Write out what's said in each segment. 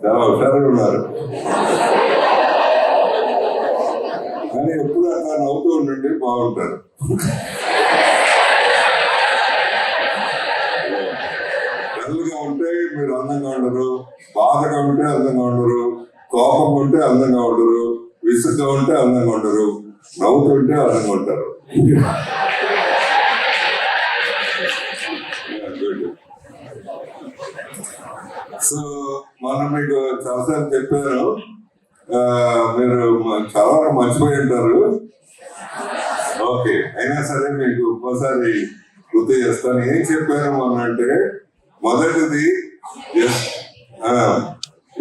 చాలా హుషారుగా ఉన్నారు. కానీ ఎప్పుడు అట్లా నవ్వుతూ ఉండండి, బాగుంటారు. డల్గా ఉంటే మీరు అందంగా ఉండరు, బాధగా ఉంటే అందంగా ఉండరు, కోపం ఉంటే అందంగా ఉండరు, విసుగ్గా ఉంటే అందంగా ఉండరు, నవ్వుతుంటే అందంగా ఉంటారు. సో మనం మీకు చాలాసార్లు చెప్పాను, మీరు చాలా మర్చిపోయి ఉంటారు. ఓకే, అయినా సరే మీకు ఒక్కోసారి గుర్తు చేస్తాను. ఏం చెప్పాను అంటే, మొదటిది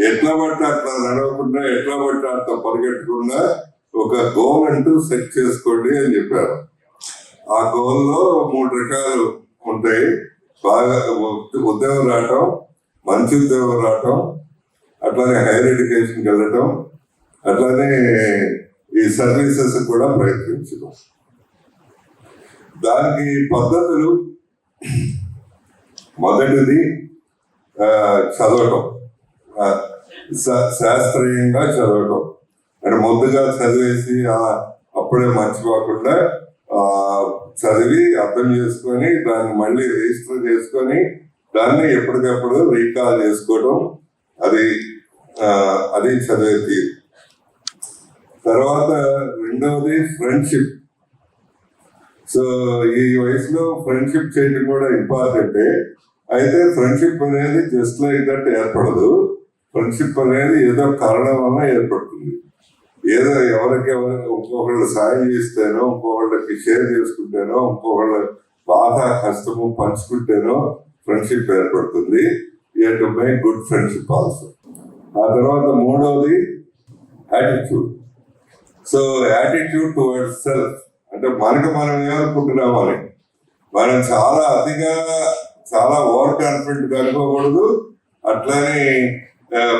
ఎట్లా పడితే అట్లా నడవకుండా, ఎట్లా పడితే అట్లా పరిగెట్టకుండా ఒక గోల్ అంటూ సెట్ చేసుకోండి అని చెప్పారు. ఆ గోల్లో 3 రకాలు ఉంటాయి. బాగా ఉద్యోగం రావటం, మంచి ఉద్యోగం రావటం, అట్లానే హైయర్ ఎడ్యుకేషన్కి వెళ్ళటం, అట్లానే ఈ సర్వీసెస్ కూడా ప్రయత్నించడం. దానికి పద్ధతులు, మొదటిది చదవటం, శాస్త్రీయంగా చదవటం. అంటే ముందుగా చదివేసి అప్పుడే మర్చిపోకుండా చదివి అర్థం చేసుకొని దాన్ని మళ్ళీ రిజిస్టర్ చేసుకొని దాన్ని ఎప్పటికప్పుడు రీకాల్ చేసుకోవడం, అది చదివే తీరు. తర్వాత రెండవది ఫ్రెండ్షిప్. సో ఈ వయసులో ఫ్రెండ్షిప్ చేయడం కూడా ఇంపార్టెంటే. అయితే ఫ్రెండ్షిప్ అనేది జస్ట్ లైక్ దట్ ఏర్పడదు. ఫ్రెండ్షిప్ అనేది ఏదో కారణం వల్ల ఏర్పడుతుంది. ఏదో ఇంకొకళ్ళు సాయం చేస్తేనో, ఇంకొకళ్ళకి షేర్ చేసుకుంటేనో, ఇంకొకళ్ళ బాధ కష్టము పంచుకుంటేనో ఫ్రెండ్షిప్ ఏర్పడుతుంది. You to make good friendship also. ఆ తర్వాత మూడవది attitude. So attitude towards self, అంటే మనకు మనం ఏమనుకుంటున్నామని. మనం చాలా అతిగా, చాలా ఓవర్ కాన్ఫిడెంట్ గా అనుకోకూడదు. అట్లానే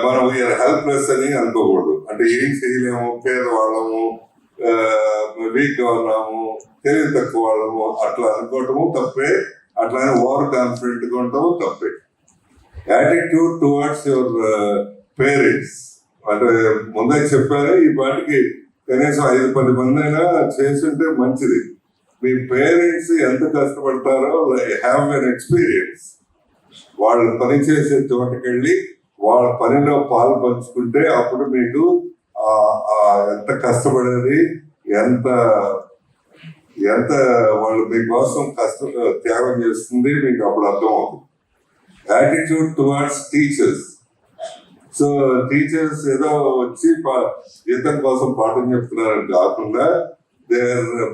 మనం హెల్ప్లెస్ అని అనుకోకూడదు. అంటే ఏం చేయలేము, పేదవాళ్ళము, వీక్ గా ఉన్నాము, తెలివి తక్కువ వాళ్ళము అట్లా అనుకోవటము తప్పే. అట్లానే ఓవర్ కాన్ఫిడెంట్ గా ఉండటము తప్పే. యాటిట్యూడ్ టువర్డ్స్ యువర్ పేరెంట్స్, అంటే ముందే చెప్పారు, ఈ పాటికి కనీసం 5-10 మంది అయినా చేస్తుంటే మంచిది. మీ పేరెంట్స్ ఎంత కష్టపడతారో హ్యావ్ ఎన్ ఎక్స్పీరియన్స్. వాళ్ళు పనిచేసే చోటకెళ్ళి వాళ్ళ పనిలో పాలు పంచుకుంటే అప్పుడు మీకు ఎంత కష్టపడేది, ఎంత వాళ్ళు మీకోసం త్యాగం చేస్తుంది మీకు అప్పుడు అర్థమవుతుంది. Attitude towards teachers. So teachers ఏదో వచ్చి జీతం కోసం పాఠం చెప్తున్నారని కాకుండా,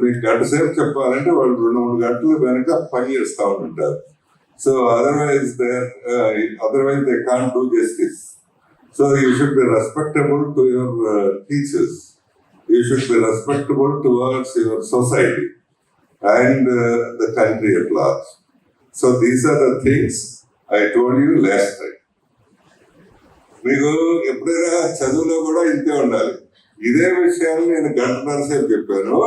మీకు గంట సేపు చెప్పాలంటే వాళ్ళు 2-3 గంటలు వెనక పని చేస్తూ ఉంటారు. So otherwise they can't do justice. So you should be respectable to your teachers. You should be respectable towards your society and the country at large. So these are the things I told you last time. మీకు ఎప్పుడైనా చదువులో కూడా ఇంతే ఉండాలి. ఇదే విషయాన్ని నేను 1.5 గంటల సేపు చెప్పాను,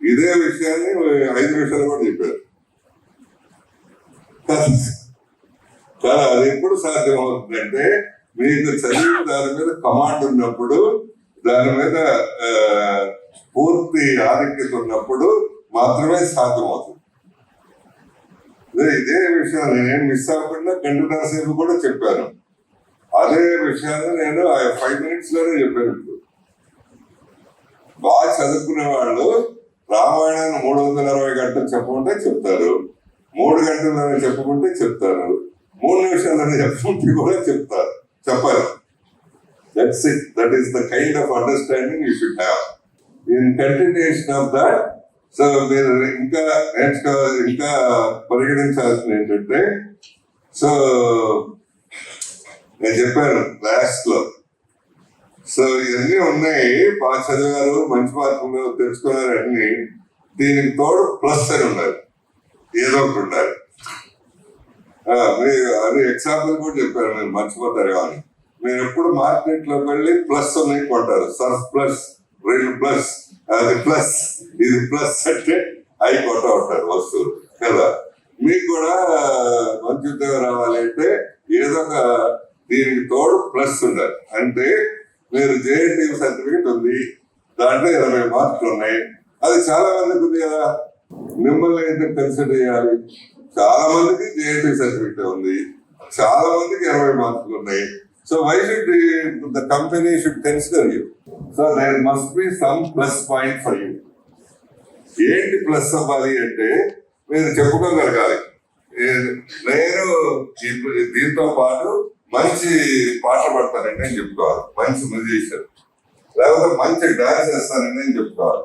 ఇదే విషయాన్ని 5 నిమిషాలు కూడా చెప్పాను. కానీ అది ఎప్పుడు సాధ్యం అవుతుందంటే, మీకు చదివిన దాని మీద కమాండ్ ఉన్నప్పుడు, దాని మీద పూర్తి ఆధిక్యత ఉన్నప్పుడు మాత్రమే సాధ్యం అవుతుంది. ఇదే విషయాన్ని నేను మిస్ అవ్వకుండా 1.5 గంటల సేపు కూడా చెప్పాను. అదే విషయాన్ని నేను 5 minutes లోనే చెప్పాను. బాగా చదువుకునే వాళ్ళు రామాయణాన్ని 360 గంటలు చెప్పమంటే చెప్తారు, 3 గంటల్లోనే చెప్పుకుంటే చెప్తారు, 3 నిమిషాల్లోనే చెప్పుకుంటే కూడా చెప్పాలి. That's it. That is the kind of understanding you should have. In continuation of that, so మీరు ఇంకా పరిగణించాల్సింది ఏంటంటే, సో నేను చెప్పాను క్లాస్ లో, సో ఇవన్నీ ఉన్నాయి, బాగా చదివారు, మంచి మార్కులు తెచ్చుకున్నారు అన్ని, దీనికి తోడు ప్లస్ అని ఉండాలి, ఏదో ఒకటి ఉండాలి. అది ఎగ్జాంపుల్ కూడా చెప్పారు, మీరు మర్చిపోతారు కానీ. మీరు ఎప్పుడు మార్కెట్ లోకి వెళ్ళి ప్లస్ ఉన్నాయి కొంటారు, సర్ఫ్ ప్లస్, రిల్ ప్లస్, అది ప్లస్, ఇది ప్లస్ అంటే అవి కొంటా ఉంటారు వస్తువులు కదా. మీకు కూడా మంచి ఉద్యోగం రావాలి అంటే ఏదో ఒక దీనికి తోడు ప్లస్ ఉండాలి. అంటే మీరు జేఎన్టీ సర్టిఫికేట్ ఉంది, దాంట్లో 20 మార్కులు ఉన్నాయి, అది చాలా మందికి ఉంది కదా, మిమ్మల్ని అయితే కన్సిడర్ చేయాలి. చాలా మందికి జేఎన్టీ సర్టిఫికేట్ ఉంది, చాలా మందికి 20 మార్కులు ఉన్నాయి. So why should the company should consider you? So there must be some plus point for you. ఏంటి ప్లస్ అవ్వాలి అంటే మీరు చెప్పుకోగలగాలి, నేను దీంతో పాటు మంచి పాట పడతానండి అని చెప్పుకోవాలి, మంచి మ్యూజిషియన్, లేకపోతే మంచి డాన్స్ చేస్తానండి అని చెప్పుకోవాలి,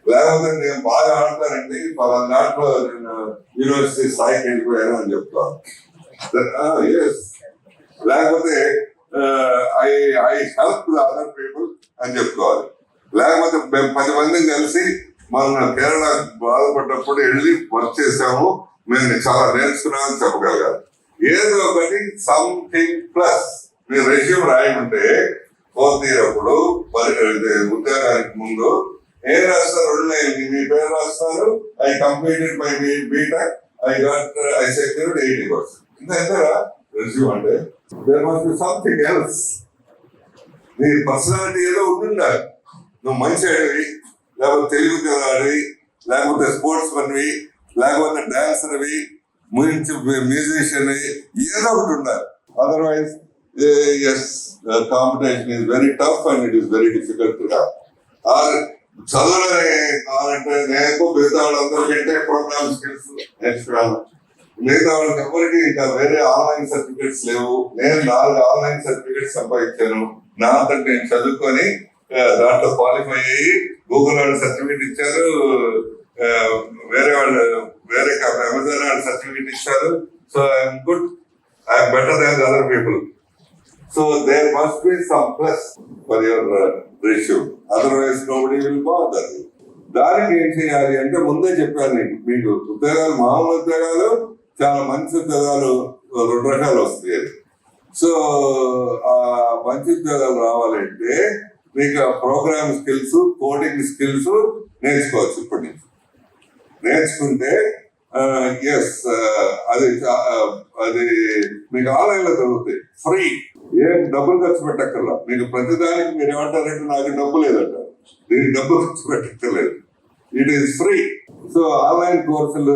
లేకపోతే నేను బాగా ఆడతానండి పలానా దాంట్లో నేను యూనివర్సిటీ స్థాయికి వెళ్ళిపోయాను అని చెప్పుకోవాలి. లేకపోతే ఐ హెల్ప్ అదర్ పీపుల్ అని చెప్పుకోవాలి. లేకపోతే మేము 10 మందిని కలిసి మన కేరళ బాధపడ్డప్పుడు వెళ్ళి వర్క్ చేసాము, మేము చాలా నేర్చుకున్నామని చెప్పగలగాలి. ఏదో ఒకటి సంథింగ్ ప్లస్. మీరు రెజ్యూమ్ రాయమంటే 4th year అప్పుడు ఉద్యోగానికి ముందు ఏం రాస్తారు? 2 లైన్లు మీ పేరు రాస్తారు, I completed my BTech, I secured 80%. ఇంతేరా రెజ్యూమ్ అంటే? There must be something else. నీ పర్సనాలిటీ ఏదో ఉంటుండాలి. నువ్వు మంచి అడివి, లేకపోతే తెలుగు తెలాడివి, లేకపోతే స్పోర్ట్స్ మన్వి, లేకపోతే డాన్సర్వి, మ్యూజిషియన్, ఏదో ఒకటి ఉండాలి. Otherwise as competition is very tough and it is very difficult to have. చదవడమే కావాలంటే నేను మిగతా వాళ్ళందరికంటే ప్రోగ్రామ్ స్కిల్స్ నేర్చుకున్నాను. మిగతా వాళ్ళకి ఎవరికి ఇంకా వేరే ఆన్లైన్ సర్టిఫికేట్స్ లేవు. నేను 4 ఆన్లైన్ సర్టిఫికేట్స్ సంపాదించాను. నా అంతా నేను చదువుకొని దాంట్లో క్వాలిఫై అయ్యి గూగుల్ వాళ్ళు సర్టిఫికేట్ ఇచ్చారు, వేరే అమెజాన్ వాళ్ళు సర్టిఫికేట్ ఇచ్చారు. So I'm good, I'm better than other people. So there must be some plus for your resume, otherwise nobody will bother you. దానికి ఏం చేయాలి అంటే ముందే చెప్పాను మీకు ఉద్యోగాలు, మామూలు ఉద్యోగాలు, చాలా మంచి ఉద్యోగాలు 2 రకాలు వస్తాయి. సో ఆ మంచి ఉద్యోగాలు రావాలంటే మీకు ప్రోగ్రామ్ స్కిల్స్, కోడింగ్ స్కిల్స్ నేర్చుకోవచ్చు. ఇప్పటి నుంచి నేర్చుకుంటే ఎస్ అది మీకు ఆన్లైన్లో దొరుకుతాయి, ఫ్రీ, ఏం డబ్బులు ఖర్చు పెట్టక్కర్లా. మీకు ప్రతిదానికి మీరు ఏమంటారంటే నాకు డబ్బు లేదంటారు, దీనికి డబ్బు ఖర్చు పెట్టక్కర్లేదు, it is free. So online కోర్సులు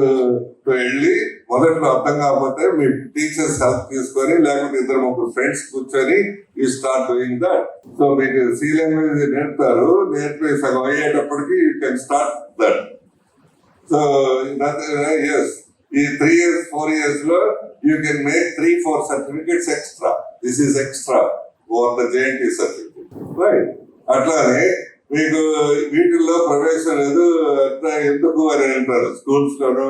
వెళ్ళి మొదట్లో అర్థం కాకపోతే మీ టీచర్స్ హెల్ప్ తీసుకొని, లేకపోతే 2-3 ఫ్రెండ్స్ కూర్చొని you start doing that. So మీకు సి లాంగ్వేజ్ నేర్పుతారు, నేర్పి సగం అయ్యేటప్పటికి you can start that. So yes ఈ 3 years 4 years లో you can make 3-4 certificates extra. This is extra over the JNT certificate, right? అట్లానే మీకు వీటిల్లో ప్రవేశం లేదు ఎందుకు అని అంటారు స్కూల్స్ లోనూ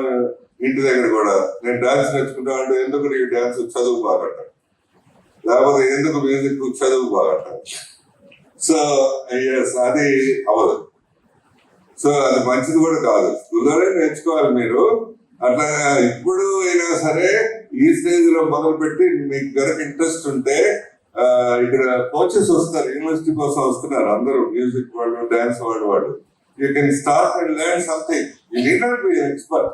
ఇంటి దగ్గర కూడా. నేను డాన్స్ నేర్చుకుంటా అంటే ఎందుకు నీకు డాన్స్ చదువు బాగంట, లేకపోతే ఎందుకు మ్యూజిక్ చదువు బాగంట. సో ఎస్ అది అవ్వదు. సో అది మంచిది కూడా కాదు, స్కూల్లోనే నేర్చుకోవాలి మీరు. అట్లా ఇప్పుడు అయినా సరే ఈ స్టేజ్ లో మొదలు పెట్టి మీకు కనుక ఇంట్రెస్ట్ ఉంటే ఇక్కడ కోచెస్ వస్తారు, యూనివర్సిటీ కోసం వస్తున్నారు అందరూ, మ్యూజిక్ వాళ్ళు, డాన్స్ వాళ్ళు. You can start and learn something. You need not be expert,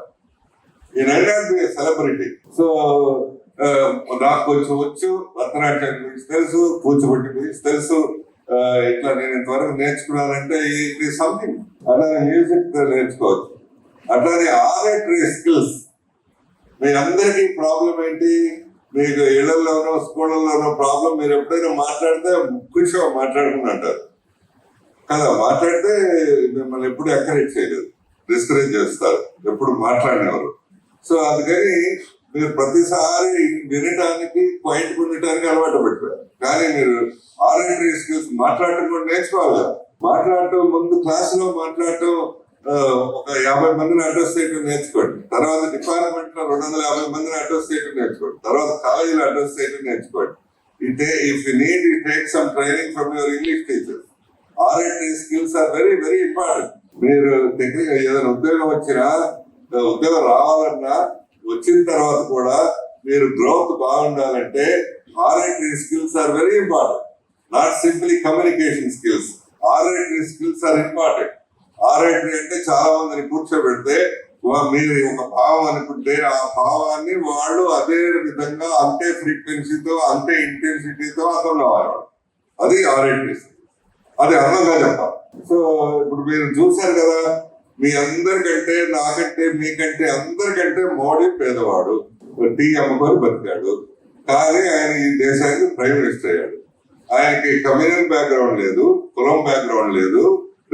you need not be celebrity. So నాకు కొంచెం వచ్చు, భరతనాట్యం గురించి తెలుసు, కూచిపూడి గురించి తెలుసు, ఇట్లా నేను ఇంతవరకు నేర్చుకున్నానంటే ఇది సంథింగ్. అలానే మ్యూజిక్ నేర్చుకోవచ్చు. అట్లానే ఆర్ఎటరీ స్కిల్స్. మీ అందరికీ ప్రాబ్లం ఏంటి? మీకు ఇళ్లలోనో స్కూళ్ళలోనో ప్రాబ్లం. మీరు ఎప్పుడైనా మాట్లాడితే కూర్చో మాట్లాడుకుని అంటారు కదా, మాట్లాడితే మిమ్మల్ని ఎప్పుడు ఎంకరేజ్ చేయలేదు, డిస్కరేజ్ చేస్తారు, ఎప్పుడు మాట్లాడినవారు. సో అందుకని మీరు ప్రతిసారి వినటానికి, పాయింట్ ఉండటానికి అలవాటు పెట్టారు. కానీ మీరు ఆర్ఎటరీ స్కిల్స్ మాట్లాడటం కూడా నేర్చుకోవాలి కదా. మాట్లాడటం ముందు క్లాసులో మాట్లాడటం, ఒక 50 మందిని అడ్రస్ చేయడం నేర్చుకోండి. తర్వాత డిపార్ట్మెంట్ లో 250 మందిని అడ్రస్ చేయడం నేర్చుకోండి. తర్వాత కాలేజీలో అడ్రస్ చేయడం నేర్చుకోండి. If you need you take some training from your English teacher. Oratory skills are very very important. మీరు టెక్నిక్ ఏదైనా ఉద్యోగం వచ్చినా, ఉద్యోగం రావాలన్నా, వచ్చిన తర్వాత కూడా మీరు గ్రోత్ బాగుండాలంటే oratory skills are very important. Not simply communication skills. Oratory skills are important. Oratory అంటే చాలా మందిని కూర్చోబెడితే మీరు ఒక భావం అనుకుంటే ఆ భావాన్ని వాళ్ళు అదే విధంగా అంతే ఫ్రీక్వెన్సీతో అంతే ఇంటెన్సిటీతో అర్థం కావాలి. అది ఆర్ఎంటీ. అది అందంగా చెప్పాలి. సో ఇప్పుడు మీరు చూశారు కదా, మీ అందరికంటే నాకంటే మీకంటే అందరికంటే మోడీ పేదవాడు, టీ అమ్ముకొని బతికాడు. కానీ ఆయన ఈ దేశానికి ప్రైమ్ మినిస్టర్ అయ్యాడు. ఆయనకి కమ్యూనల్ బ్యాక్గ్రౌండ్ లేదు, కులం బ్యాక్గ్రౌండ్ లేదు,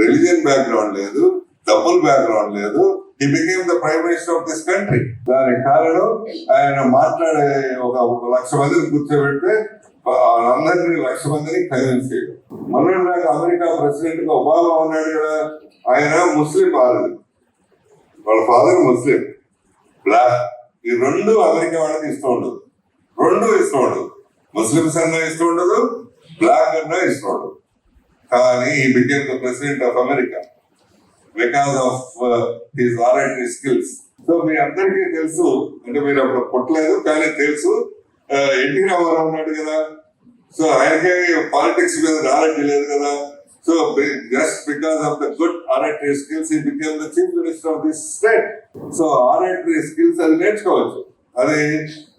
రిలీజియన్ బ్యాక్గ్రౌండ్ లేదు, డబ్బుల్ బ్యాక్గ్రౌండ్ లేదు. He became the prime minister of this country. దానికి కారణం ఆయన మాట్లాడే ఒక 1,00,000 మందిని కూర్చోబెడితే అందరినీ 1,00,000 మందిని కన్విన్స్ చేయడం. మొన్నటిదాకా అమెరికా ప్రెసిడెంట్ గా ఒబామా ఉన్నాడు కదా, ఆయన ముస్లిం బాలుడు, వాళ్ళ ఫాదర్ ముస్లిం, బ్లాక్. ఈ రెండు అమెరికా వాళ్ళకి ఇష్టం ఉండదు, రెండు ఇష్టం ఉండదు. ముస్లిమ్స్ అన్నా ఇష్టం ఉండదు, బ్లాక్ అన్నా ఇష్టం ఉండదు. కానీ ఈ became the president of America because of his ఆర్ఎంటీ స్కిల్స్. సో మీ అందరికీ తెలుసు, అంటే మీరు అప్పుడు పుట్టలేదు కానీ తెలుసు, ఎన్టీ రామారావు ఉన్నాడు కదా. సో ఆయనకే పాలిటిక్స్ మీద నాలెడ్జ్ లేదు కదా. So just because of the good RMT skills he became the chief minister of this state. So RMT skills అది నేర్చుకోవచ్చు. అది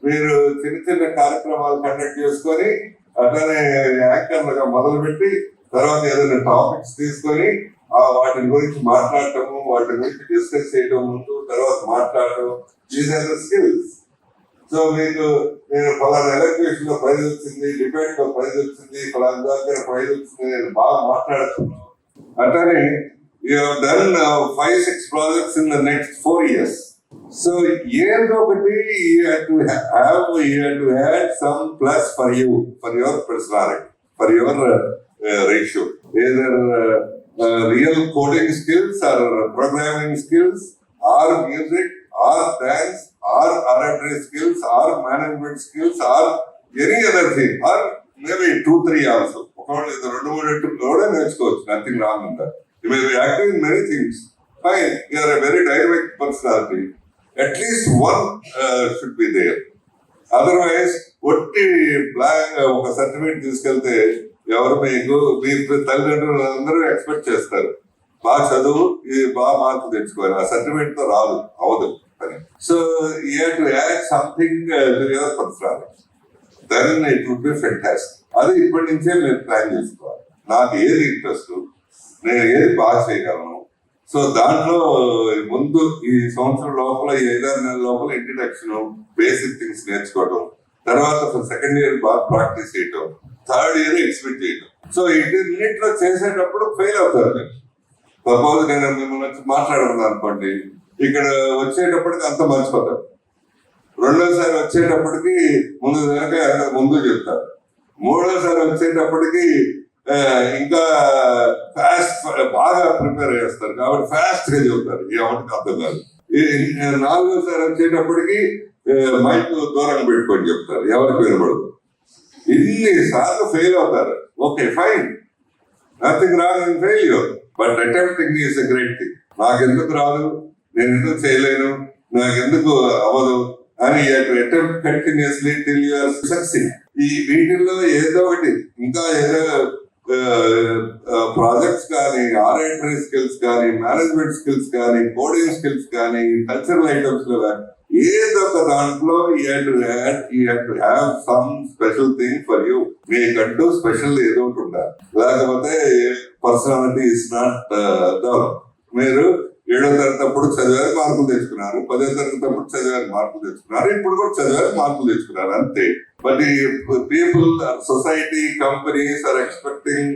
మీరు చిన్న చిన్న కార్యక్రమాలు కండక్ట్ చేసుకొని అట్లనే యాంకర్లుగా మొదలుపెట్టి తర్వాత ఏదైనా టాపిక్స్ తీసుకొని వాటి గురించి మాట్లాడటము, వాటి గురించి డిస్కస్ చేయడం, ముందు తర్వాత మాట్లాడటం, these are the skills. So మీకు నేను ఫలానా ఎలక్ట్రిషన్ లో ప్రైజ్ వచ్చింది, డిబేట్ లో ప్రైజ్ వచ్చింది, ఫలానా దగ్గర ప్రైజ్ వచ్చింది, నేను బాగా మాట్లాడుతున్నాను. అట్లనే you have done 5-6 projects in the next 4 years. So ఏదో ఒకటి you have to add some plus for you, for your personality, for your ratio. Either real coding skills or programming skills or music or dance or R&D skills or management skills or any other thing, or maybe 2-3 also. ఒకవేళ ఇది 2-3 కూడా నేర్చుకోవచ్చు, nothing wrong in that. You may be active in many things. Fine, you are a very dynamic personality. At least one should be there. Otherwise, ఒట్టి blank ఒక certificate తీసుకెళ్తే ఎవరు మీకు మీ తల్లిదండ్రులు అందరూ ఎక్స్పెక్ట్ చేస్తారు, బాగా చదువు, ఇది బాగా మార్కులు తెచ్చుకోవాలి. ఆ సర్టిఫికేట్ తో రాదు, అవదు అని. So you have to add something to your personality, then it would be fantastic. అది ఇప్పటి నుంచే మీరు ప్లాన్ చేసుకోవాలి. నాకు ఏది ఇంట్రెస్ట్, నేను ఏది బాగా చేయగలను. సో దాంట్లో ముందు ఈ సంవత్సరం లోపల, ఈ 5-6 నెలల లోపల ఇంట్రడక్షన్, బేసిక్ థింగ్స్ నేర్చుకోవడం, తర్వాత సెకండ్ ఇయర్ బాగా ప్రాక్టీస్ చేయటం, థర్డ్ ఇయర్ ఎక్స్పెక్ట్ చేయటం. సో ఇన్నిట్లో చేసేటప్పుడు ఫెయిల్ అవుతారు మీరు. సపోజ్ నేను మిమ్మల్ని వచ్చి మాట్లాడుతున్నాను అనుకోండి, ఇక్కడ వచ్చేటప్పటికి అంత మర్చిపోతారు. రెండోసారి వచ్చేటప్పటికి ముందు చెప్తారు. మూడోసారి వచ్చేటప్పటికి ఇంకా ఫాస్ట్ బాగా ప్రిపేర్ చేస్తారు కాబట్టి ఫాస్ట్ గా చెబుతారు, ఎవరికి అర్థం కాదు. నాలుగోసారి వచ్చేటప్పటికి మైక్ దూరంగా పెట్టుకొని చెప్తారు, ఎవరికి వినబడదు. ఇన్ని సార్లు ఫెయిల్ అవుతారు. Okay fine, nothing wrong in failure, but attempting is a great thing. నాకెందుకు రాదు, నేను ఎందుకు చేయలేను, నాకెందుకు అవ్వదు అని attempt continuously till you are succeed. ఈ వీటిల్లో ఏదో ఒకటి, ఇంకా ఏదో ప్రాజెక్ట్స్ కానీ, ఆర్ఎంటీ స్కిల్స్ కానీ, మేనేజ్మెంట్ స్కిల్స్ కానీ, కోడింగ్ స్కిల్స్ కానీ, కల్చరల్ ఐటమ్స్ లో కానీ ఏదో ఒక దాంట్లో you have to have some special thing for you. మీకంటూ స్పెషల్ ఏదో ఒకటి ఉండాలి, లేకపోతే పర్సనాలిటీ ఇస్ నాట్ డెవలప్. మీరు 7వ తరగతి అప్పుడు చదివారు, మార్కులు తెచ్చుకున్నారు. 10వ తరగతి అప్పుడు చదివారు, మార్కులు తెచ్చుకున్నారు. ఇప్పుడు కూడా చదివారు, మార్కులు తెచ్చుకున్నారు, అంతే. బట్ ఈ people, society, companies are expecting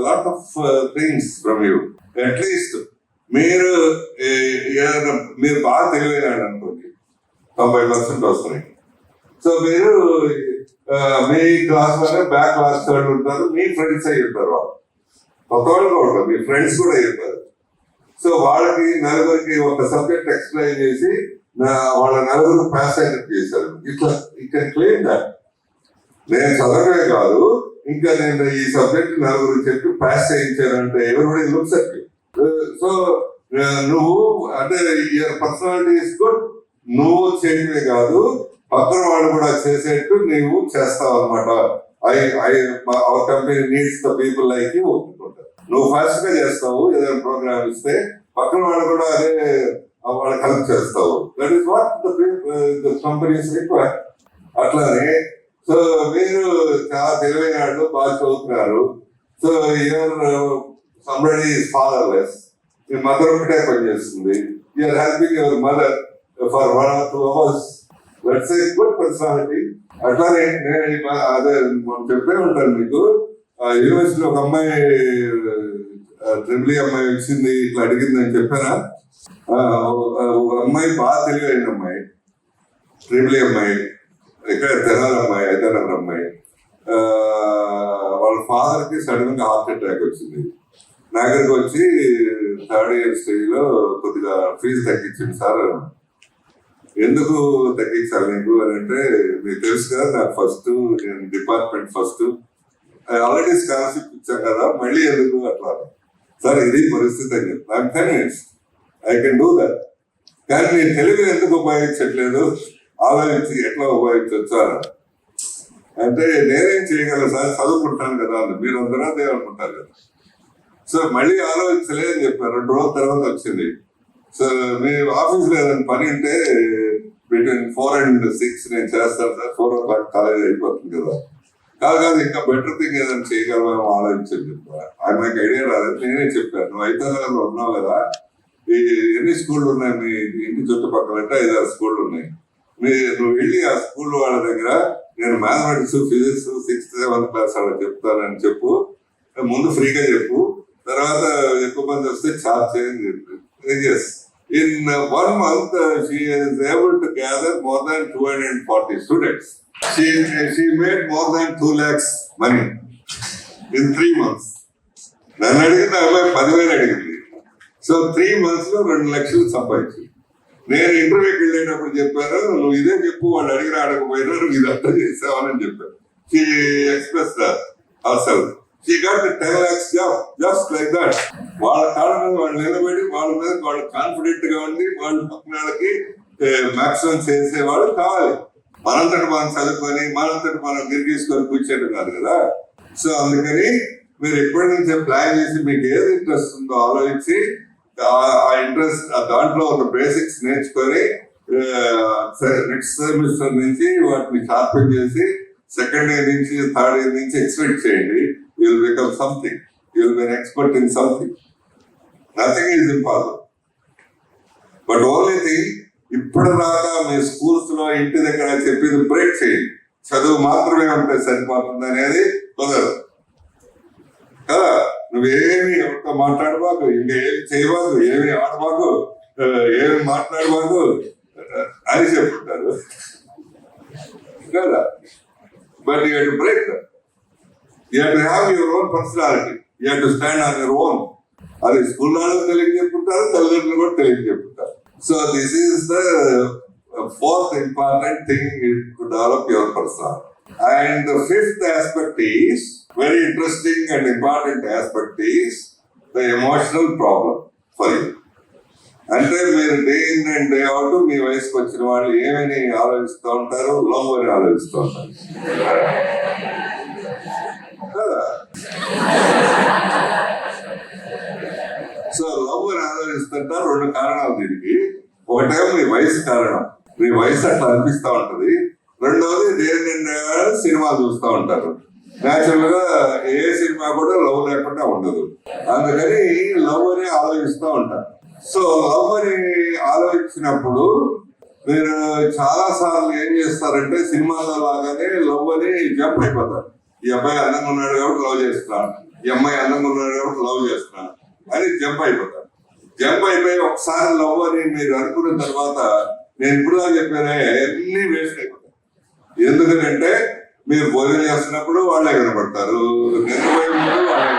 lot of things from you. At least మీరు బాగా తెలివైనాడు అనుకోండి, 90% వస్తున్నాయి. సో మీరు మీ క్లాస్ లోనే బ్యాక్ క్లాస్ వాళ్ళు ఉంటారు, మీ ఫ్రెండ్స్ అయ్యి ఉంటారు, వాళ్ళు కొత్త వాళ్ళు కూడా ఉంటారు, మీ ఫ్రెండ్స్ కూడా అయ్యి ఉంటారు. సో వాళ్ళకి నలుగురికి ఒక సబ్జెక్ట్ ఎక్స్ప్లెయిన్ చేసి వాళ్ళ నలుగురు పాస్ అయినట్టు చేశారు. ఇట్లా ఇక్కడ క్లెయిమ్ దాట్ నేను చదవడమే కాదు, ఇంకా నేను ఈ సబ్జెక్ట్ నలుగురు చెప్పి పాస్ చేయించానంటే everybody looks at you. So నువ్వు అంటే యువర్ పర్సనాలిటీ ఇస్ గుడ్, నువ్వు చేయడమే కాదు పక్కన వాళ్ళు కూడా చేసేట్టు నువ్వు చేస్తావు అనమాట. Our company needs the people like you. నువ్వు ఫాస్ట్ గా చేస్తావు, ఏదైనా ప్రోగ్రామ్ ఇస్తే పక్కన వాళ్ళు కూడా అదే వాళ్ళకి హెల్ప్ చేస్తావు. That is what the companies require. అట్లానే సో మీరు చాలా తెలివైన వాళ్ళు, బాగా చదువుతున్నారు. So your somebody is fatherless, మీ మదర్ ఒకటే పనిచేస్తుంది. You're helping your mother for 1 or 2 hours. That's a good personality. అట్లానే నేను అదే చెప్పే ఉంటాను మీకు, యూనివర్సిటీలో ఒక అమ్మాయి ట్రిపుల్ అమ్మాయి వచ్చింది, ఇట్లా అడిగింది అని చెప్పారా? ఒక అమ్మాయి బాగా తెలివైన అమ్మాయి, ట్రిపుల్ అమ్మాయి, ఇక్కడ తెనాలి అమ్మాయి, హైదరాబాద్ అమ్మాయి. వాళ్ళ ఫాదర్ కి సడన్ గా హార్ట్ అటాక్ వచ్చింది. నా దగ్గరికి వచ్చి 3rd year స్టేజ్ లో కొద్దిగా ఫీజు తగ్గించింది సార్. ఎందుకు తగ్గించాలి నీకు అని అంటే, మీకు తెలుసు కదా నాకు ఫస్ట్, నేను డిపార్ట్మెంట్ ఫస్ట్, ఆల్రెడీ స్కాలర్షిప్ ఇచ్చాం కదా, మళ్ళీ ఎందుకు అట్లా. సార్ ఇది పరిస్థితి అని చెప్పి I'm convinced I can do that. కానీ నేను తెలుగు ఎందుకు ఉపయోగించట్లేదు, ఆలోచించి ఎట్లా ఉపయోగించవచ్చు అని అంటే, నేనేం చేయగలను సార్, చదువుకుంటాను కదా అని. మీరు అందరూ అదే అనుకుంటారు కదా. సో మళ్ళీ ఆలోచించలేదని చెప్పారు. 2 రోజుల తర్వాత వచ్చింది. సో మీ ఆఫీస్లో ఏదైనా పని ఉంటే బిట్వీన్ 4 and 6 నేను చేస్తాను సార్, 4 o'clock కాలేజ్ అయిపోతుంది కదా. కాదు ఇంకా బెటర్ థింగ్ ఏదైనా చేయగలమేమో ఆలోచించని చెప్పారు. నాకు ఐడియా రాలేదు, నేనే చెప్పాను. నువ్వు 5th level ఉన్నావు కదా, ఈ ఎన్ని స్కూళ్ళు ఉన్నాయి మీ ఇంటి చుట్టుపక్కల అంటే 5-6 స్కూళ్ళు ఉన్నాయి. నువ్వు వెళ్ళి ఆ స్కూల్ వాళ్ళ దగ్గర నేను mathematics, physics 6th, 7th class వాళ్ళకి చెప్తానని చెప్పు. ముందు ఫ్రీగా చెప్పు, తర్వాత ఎక్కువ మంది వస్తే ఛార్జ్ చేయని చెప్పు. Yes, in 1 month she is able to gather more than 240 students. She made more than 2 lakhs money in 3 months. నన్ను అడిగింది అమ్మాయి 10,000 అడిగింది. సో 3 months లో 2 లక్షలు సంపాదించింది. నేను ఇంటర్వ్యూకి వెళ్ళేటప్పుడు చెప్పాను, నువ్వు ఇదే చెప్పు, వాళ్ళు అడిగిన అడగపోయినా నువ్వు ఇదంతా చేసావని చెప్పాను. She expressed herself. She got the 10 lakhs job just like that. వాళ్ళ కాళ్ళ మీద వాళ్ళు నిలబడి, వాళ్ళ మీద వాళ్ళు కాన్ఫిడెంట్ గా ఉండి, వాళ్ళ పక్కన వాళ్ళకి మాక్సిమం చేసేవాళ్ళు కావాలి. మనంతటి మనం చదువుకొని మనంతటి మనం గిరిగీసుకొని కూర్చోటం కాదు కదా. సో అందుకని మీరు ఎప్పటి నుంచే ప్లాన్ చేసి మీకు ఏది ఇంట్రెస్ట్ ఉందో ఆలోచించి ఆ ఇంట్రెస్ట్ దాంట్లో ఒక బేసిక్స్ నేర్చుకొని నెక్స్ట్ సెమిస్టర్ నుంచి వాటిని షార్పెన్ చేసి 2nd year నుంచి 3rd year నుంచి ఎక్స్పెక్ట్ చేయండి. You will become something. You will be an expert in something. Nothing is impossible. But only thing, ఇప్పటిదాకా మీ స్కూల్స్ లో ఇంటి దగ్గర చెప్పింది బ్రేక్ చేయండి. చదువు మాత్రమే ఉంటే సరిపోతుంది అనేది కుదరదు కదా. నువ్వేమి ఎవరితో మాట్లాడబాకు, ఇంకేమి చేయబాకు, ఏమి ఆడబాకు, ఏమి మాట్లాడబాకు అని చెప్పుకుంటారు కదా. But you have to break that. You have to have your own personality. You have to stand on your own. అది స్కూల్ వాళ్ళు తెలియజెప్పుకుంటారు, తల్లిదండ్రులు కూడా తెలియజెప్పుకుంటారు. So this is the 4th important thing to develop your personality. And the 5th aspect is very interesting and important aspect is the emotional problem for you. అంటే మీరు day in and day out మీ వయసుకు వచ్చిన వాళ్ళు ఏమని ఆలోచిస్తూ ఉంటారు, love అని ఆలోచిస్తూ ఉంటారు కదా. సో లవ్ అని ఆలోచిస్తుంటారు. 2 కారణాలు దీనికి. ఒకటేమో మీ వయసు కారణం, మీ వయసు అట్లా అనిపిస్తూ ఉంటది. రెండవది దేని సినిమాలు చూస్తూ ఉంటారు. నేచురల్ గా ఏ సినిమా కూడా లవ్ లేకుండా ఉండదు, అందుకని లవ్ అని ఆలోచిస్తూ ఉంటారు. సో లవ్ అని ఆలోచించినప్పుడు మీరు చాలా సార్లు ఏం చేస్తారంటే, సినిమాలో లాగానే లవ్ అని జంప్ అయిపోతారు. ఈ అబ్బాయి అందంగా ఉన్నాడు కాబట్టి లవ్ చేస్తున్నాను, ఈ అమ్మాయి అందంగా ఉన్నాడు కాబట్టి లవ్ చేస్తున్నాను అని జంప్ అయిపోతారు. జంప్ అయిపోయి ఒకసారి లవ్ అని మీరు అనుకున్న తర్వాత, నేను ఇప్పుడులా చెప్పానే, అన్ని వేస్ట్ అయిపోతాయి. ఎందుకంటే మీరు భోజనం చేస్తున్నప్పుడు వాళ్ళే కనబడతారు, నిద్రపోయినప్పుడు వాళ్ళే,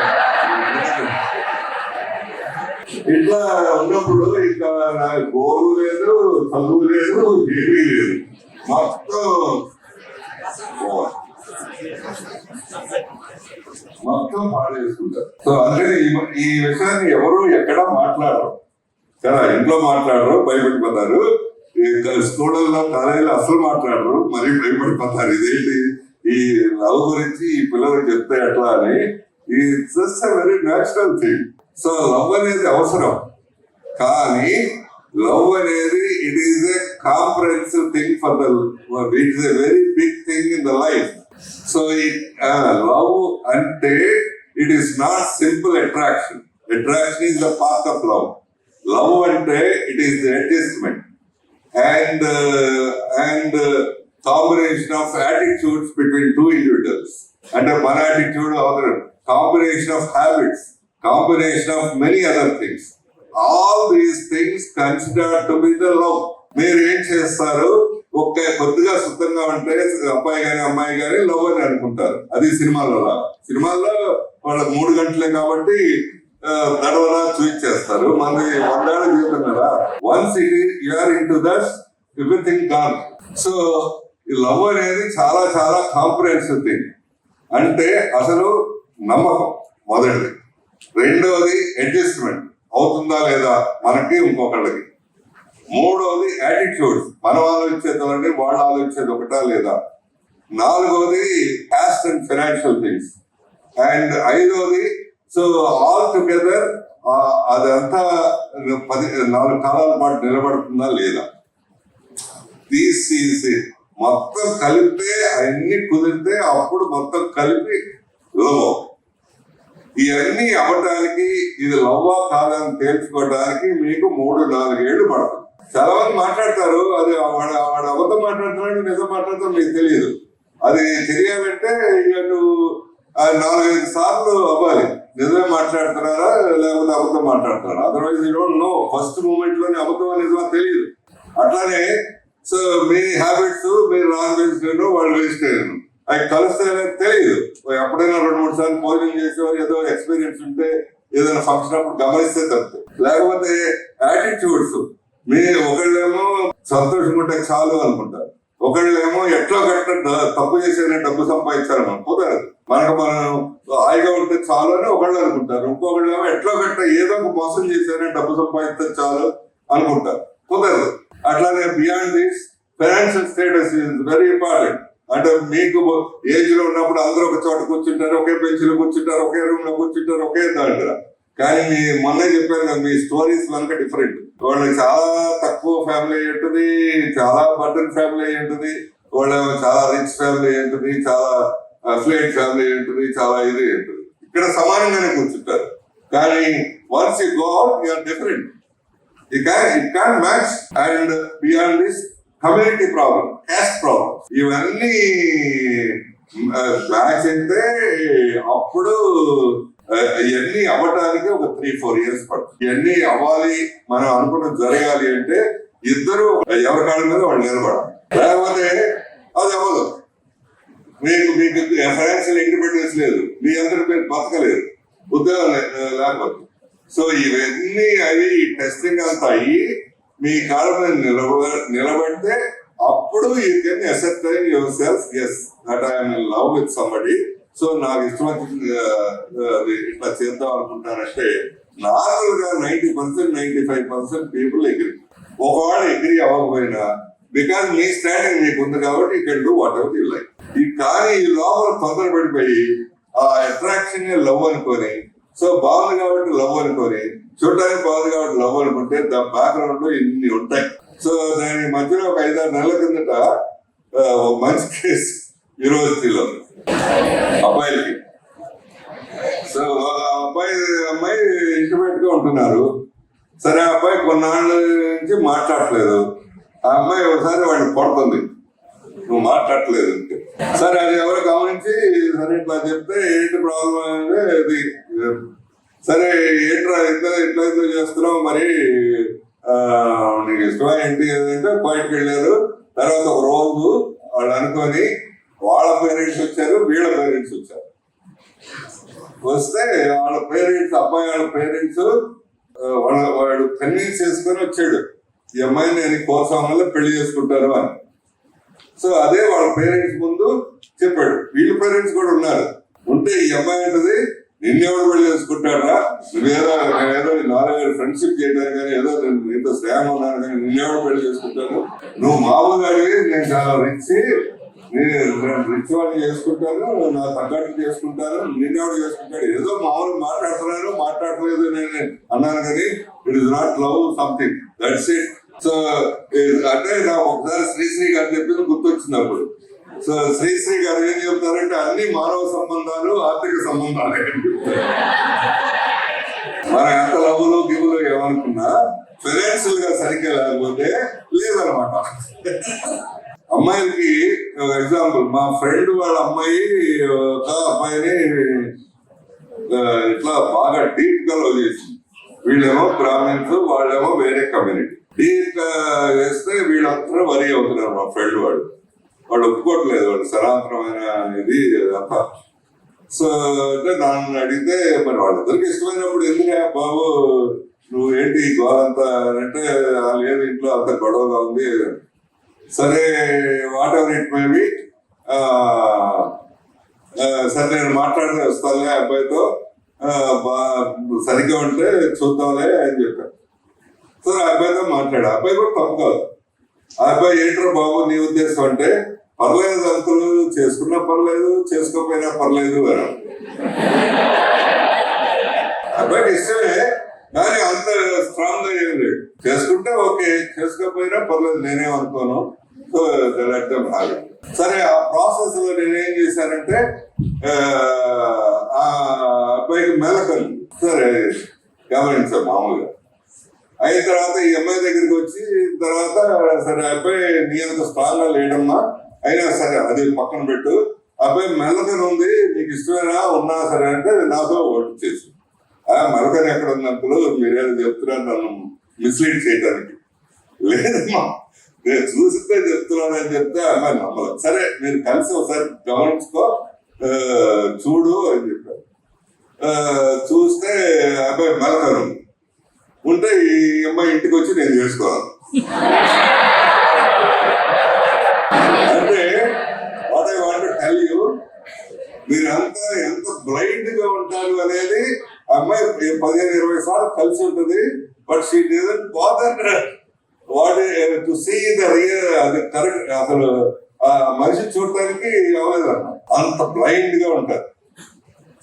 ఇట్లా ఉన్నప్పుడు ఇంకా నాకు గోరు లేదు, చదువు లేదు, ఏమీ లేదు, మొత్తం పాడేసుకుంటారు. సో అందుకని ఈ విషయాన్ని ఎవరు ఎక్కడా మాట్లాడరు కదా. ఇంట్లో మాట్లాడరు, భయపడిపోతారు. స్కూళ్ళల్లో, కాలేజీలో అసలు మాట్లాడరు, మరీ భయపడిపోతారు. ఇదేంటి ఈ లవ్ గురించి ఈ పిల్లలకు చెప్తే ఎట్లా అని. It's just a very natural thing. So love అనేది అవసరం, కానీ లవ్ అనేది it is a comprehensive thing for the it is a very big thing in the life. So love అంటే it is not simple attraction. Attraction is the part of love. Love అంటే it is the adjustment and combination of attitudes between two individuals. And one attitude or other, combination of habits, combination of many other things. All these things considered to be the love. మీరు ఏం చేస్తారు, ఒక్క కొద్దిగా సుఖంగా ఉంటే అబ్బాయి కానీ అమ్మాయి కానీ లవ్ అని అనుకుంటారు. అది సినిమాల్లో వాళ్ళకి 3 గంటలే కాబట్టి దడవలా చూపించేస్తారు. మనకి 100 ఏళ్ళు జీవితున్నారా. Once it is you are in to that everything gone. So ఈ లవ్ అనేది చాలా చాలా కాంప్రహెన్సివ్ థింగ్. అంటే అసలు నమ్మకం మొదటిది, రెండవది అడ్జస్ట్మెంట్ అవుతుందా లేదా మనకి ఇంకొకళ్ళకి, మూడవది యాటిట్యూడ్స్ మనం ఆలోచించేది వాళ్ళు ఆలోచించేది ఒకటా లేదా, నాలుగవది cost and financial things, and ఐదవది సో ఆల్ టుగెదర్ అదంతా 4 కాలాల పాటు నిలబడుతుందా లేదా. This is it. మొత్తం కలిపితే అన్ని కుదిరితే అప్పుడు మొత్తం కలిపి లవ్. ఇవన్నీ అవ్వటానికి ఇది లవ్వా కాదని తేల్చుకోవడానికి మీకు 3-4 ఏళ్ళు పడుతుంది. చాలా మంది మాట్లాడతారు, అది వాడు అబద్ధం మాట్లాడుతున్నాడు నిజం మాట్లాడుతాడు మీకు తెలియదు. అది తెలియాలంటే ఇక నువ్వు 4-5 సార్లు అవ్వాలి. నిజమే మాట్లాడుతున్నారా లేకపోతే అబద్ధం మాట్లాడుతున్నారా. Otherwise you don't know. First moment లోనే అబద్ధం నిజమా తెలియదు. అట్లానే సో మీ హ్యాబిట్స్, మీరు నాన్ వెజిటేరియన్ వాళ్ళు వెజిటేరియన్, అవి కలిస్తే తెలియదు. ఎప్పుడైనా 2-3 సార్లు భోజనం చేసేవారు ఏదో ఎక్స్పీరియన్స్ ఉంటే ఏదైనా ఫంక్షన్ అప్పుడు గమనిస్తే తప్పు. లేకపోతే యాటిట్యూడ్స్, మీ ఒకళ్ళేమో సంతోషంగా ఉంటే చాలు అనుకుంటారు, ఒకళ్ళేమో ఎట్లా గట్ట తప్పు చేసేనే డబ్బు సంపాదించాలని కుదరదు. మనం హాయిగా ఉంటే చాలు అని ఒకళ్ళు అనుకుంటారు, ఇంకొకళ్ళేమో ఎట్లా గట్ట ఏదో ఒక మోసం చేసేనే డబ్బు సంపాదిస్తే చాలు అనుకుంటారు, కుదరదు. అట్లానే beyond this financial status is very important. అంటే మీకు ఏజ్ లో ఉన్నప్పుడు అందరూ ఒక చోట కూర్చుంటారు, ఒకే బెంచ్ లో కూర్చుంటారు, ఒకే రూమ్ లో కూర్చుంటారు, ఒకే దగ్గర. కానీ మొన్నే చెప్పాను కదా, మీ స్టోరీస్ కనుక డిఫరెంట్. వాళ్ళకి చాలా తక్కువ ఫ్యామిలీ ఉంటుంది, చాలా బర్డన్ ఫ్యామిలీ ఉంటుంది, వాళ్ళ చాలా రిచ్ ఫ్యామిలీ ఉంటుంది, చాలా అఫ్లూయెంట్ ఫ్యామిలీ ఉంటుంది, చాలా ఇది ఉంటుంది. ఇక్కడ సమానంగానే కూర్చుంటారు. కానీ once you go out you are different. It can't match. And beyond this, community problem, caste problem, ఇవన్నీ మ్యాచ్ అయితే అప్పుడు ఇవన్నీ అవ్వడానికి ఒక 3-4 years పడుతుంది. ఇవన్నీ అవ్వాలి, మనం అనుకున్నది జరగాలి అంటే ఇద్దరు ఎవరి కాళ్ళ మీద వాళ్ళు నిలబడాలి. లేకపోతే అది అవ్వదు. మీకు ఫైనాన్షియల్ ఇండిపెండెన్స్ లేదు, మీ అందరి మీరు బతకలేదు, ఉద్యోగం లేకపోతే. సో ఇవన్నీ అవి టెస్టింగ్ అంతా అయ్యి మీ కాళ్ళ మీద నిలబడితే అప్పుడు you can accept yourself, yes that I'm in love with somebody. So నాకు ఇష్టం వచ్చింది ఇట్లా చేద్దాం అనుకుంటానంటే నార్మల్ గా 90%, 95% పీపుల్ అగ్రీ. ఒకవాడు అగ్రీ అవ్వకపోయినా బికాస్ మీ స్టాండింగ్ మీకు ఉంది కాబట్టి you can do what ever you like. కానీ ఈ లోపల తొందర పడిపోయి ఆ అట్రాక్షన్ లవ్ అనుకొని, సో బాగుంది కాబట్టి లవ్ అనుకొని, చూడటానికి బాగుంది కాబట్టి లవ్ అనుకుంటే దాని బ్యాక్గ్రౌండ్ లో ఇన్ని ఉంటాయి. సో దాని మధ్యలో ఒక 5-6 నెలల కిందట మంచి కేసు యూనివర్సిటీలో అబ్బాయిలకి. సో అమ్మాయి ఇంటిమేట్ గా ఉంటున్నారు. సరే ఆ అబ్బాయి కొన్నాళ్ళ నుంచి మాట్లాడట్లేదు. ఆ అమ్మాయి ఒకసారి వాడిని కొడుతుంది, నువ్వు మాట్లాడట్లేదు అంటే. సరే అది ఎవరు గమనించి సరే ఇట్లా చెప్తే ఏంటి ప్రాబ్లం అంటే అది సరే ఏంట్రా ఇట్లా ఇట్లా చేస్తున్నావు, మరి నీకు ఇష్టమా ఏంటి అంటే బయటకు వెళ్ళారు. తర్వాత ఒక రోజు వాళ్ళు అనుకొని వాళ్ళ పేరెంట్స్ వచ్చారు, వీళ్ళ పేరెంట్స్ వచ్చారు. వస్తే వాళ్ళ పేరెంట్స్, అబ్బాయి వాళ్ళ పేరెంట్స్ వాడు కన్విన్స్ చేసుకొని వచ్చాడు, ఈ అమ్మాయిని నేను కోసం వల్ల పెళ్లి చేసుకుంటారు అని. సో అదే వాళ్ళ పేరెంట్స్ ముందు చెప్పాడు. వీళ్ళ పేరెంట్స్ కూడా ఉన్నారు. ఉంటే ఈ అమ్మాయి అంటది, నిన్నెవడు పెళ్లి చేసుకుంటాడా, నేనేదో 4 ఫ్రెండ్షిప్ చేయడానికి కానీ ఏదో నీతో స్నేహం ఉన్నాను కానీ నిన్నెవడు పెళ్లి చేసుకుంటాను, నువ్వు మామూలుగా నేను చాలా రిచ్, నేను రిచ్ వాళ్ళని చేసుకుంటాను, నా తగ్గట్టు చేసుకుంటాను, నిన్నెవడు చేసుకుంటాడు, ఏదో మామూలు మాట్లాడుతున్నాను మాట్లాడలేదు నేను అన్నాను కానీ it is not love something, that's it. So అంటే నాకు ఒకసారి శ్రీశ్రీ గారు చెప్పింది గుర్తొచ్చింది అప్పుడు. సో శ్రీశ్రీ గారు ఏం చెప్తారంటే అన్ని మానవ సంబంధాలు ఆర్థిక సంబంధాలే. మన ఎంత లవ్వులు గివులు ఏమనుకున్నా ఫైనాన్షియల్ గా సరిగ్గా లేకపోతే లేదనమాట. అమ్మాయిలకి ఎగ్జాంపుల్, మా ఫ్రెండ్ వాళ్ళ అమ్మాయి ఒక అబ్బాయిని ఇట్లా బాగా డీప్ గా లవ్ చేసింది. వీళ్ళేమో బ్రాహ్మిన్స్, వాళ్ళేమో వేరే కమ్యూనిటీ. డీప్ గా వేస్తే వీళ్ళందరూ వరి అవుతున్నారు. మా ఫ్రెండ్ వాళ్ళు ఒప్పుకోవట్లేదు, వాళ్ళు సనాతనమైన ఇది అంతా. సో అంటే నన్ను అడిగితే మరి వాళ్ళందరికీ ఇష్టమైనప్పుడు ఎందుకే బాబు నువ్వు ఏంటి గోలంతా అంటే, లేదు ఇంట్లో అంత గొడవగా ఉంది. సరే వాట్ ఎవర్ ఇట్ మేబీ, సరే నేను మాట్లాడితే వస్తానులే అబ్బాయితో, సరిగ్గా ఉంటే చూద్దాంలే అని చెప్పాను. సరే అబ్బాయితో మాట్లాడా. అబ్బాయి కూడా తప్పు కాదు. ఆ అబ్బాయి ఏంట్రా బాబు నీ ఉద్దేశం అంటే, పర్లేదు అంకులు, చేసుకున్నా పర్లేదు చేసుకోకపోయినా పర్లేదు అని. అబ్బాయికి ఇష్టమే కానీ అంత స్ట్రాంగ్ గా ఏం లేదు. చేసుకుంటే ఓకే, చేసుకోకపోయినా పర్లేదు, నేనేమనుకోను. సో అర్థం కాదు. సరే ఆ ప్రాసెస్ లో నేనేం చేశానంటే ఆ అబ్బాయికి మెలకలు సరే గమనించాను మామూలుగా. అయిన తర్వాత ఈ అమ్మాయి దగ్గరికి వచ్చి తర్వాత సరే అబ్బాయి నీ అంత స్ట్రాంగ్ గా లేడమ్మా, అయినా సరే అది పక్కన పెట్టు, అబ్బాయి మెల్లకని ఉంది నీకు ఇష్టమేనా ఉన్నా సరే అంటే నాతో ఓటు చేసి. ఆ మెలకని ఎక్కడ ఉన్నప్పుడు మీరేదో చెప్తున్నారు నన్ను మిస్లీడ్ చేయడానికి. లేదమ్మా నేను చూసితే చెప్తున్నానని చెప్తే అమ్మాయి నమ్మలేదు. సరే నేను కలిసి ఒకసారి గమనించుకో చూడు అని చెప్పాను. చూస్తే అబ్బాయి మెలకను ఉంటే ఈ అమ్మాయి ఇంటికి వచ్చి నేను చేసుకోవాలి. అంటే what I want to tell you, మీరంతా ఎంత బ్లైండ్ గా ఉంటారు అనేది. అమ్మాయి 15-20 సార్లు కలిసి ఉంటుంది, but she doesn't bother what to see the real, అది కరెక్ట్. అసలు ఆ మనిషి చూడటానికి అవ్వలేదు అన్నమాట, అంత బ్లైండ్ గా ఉంటారు.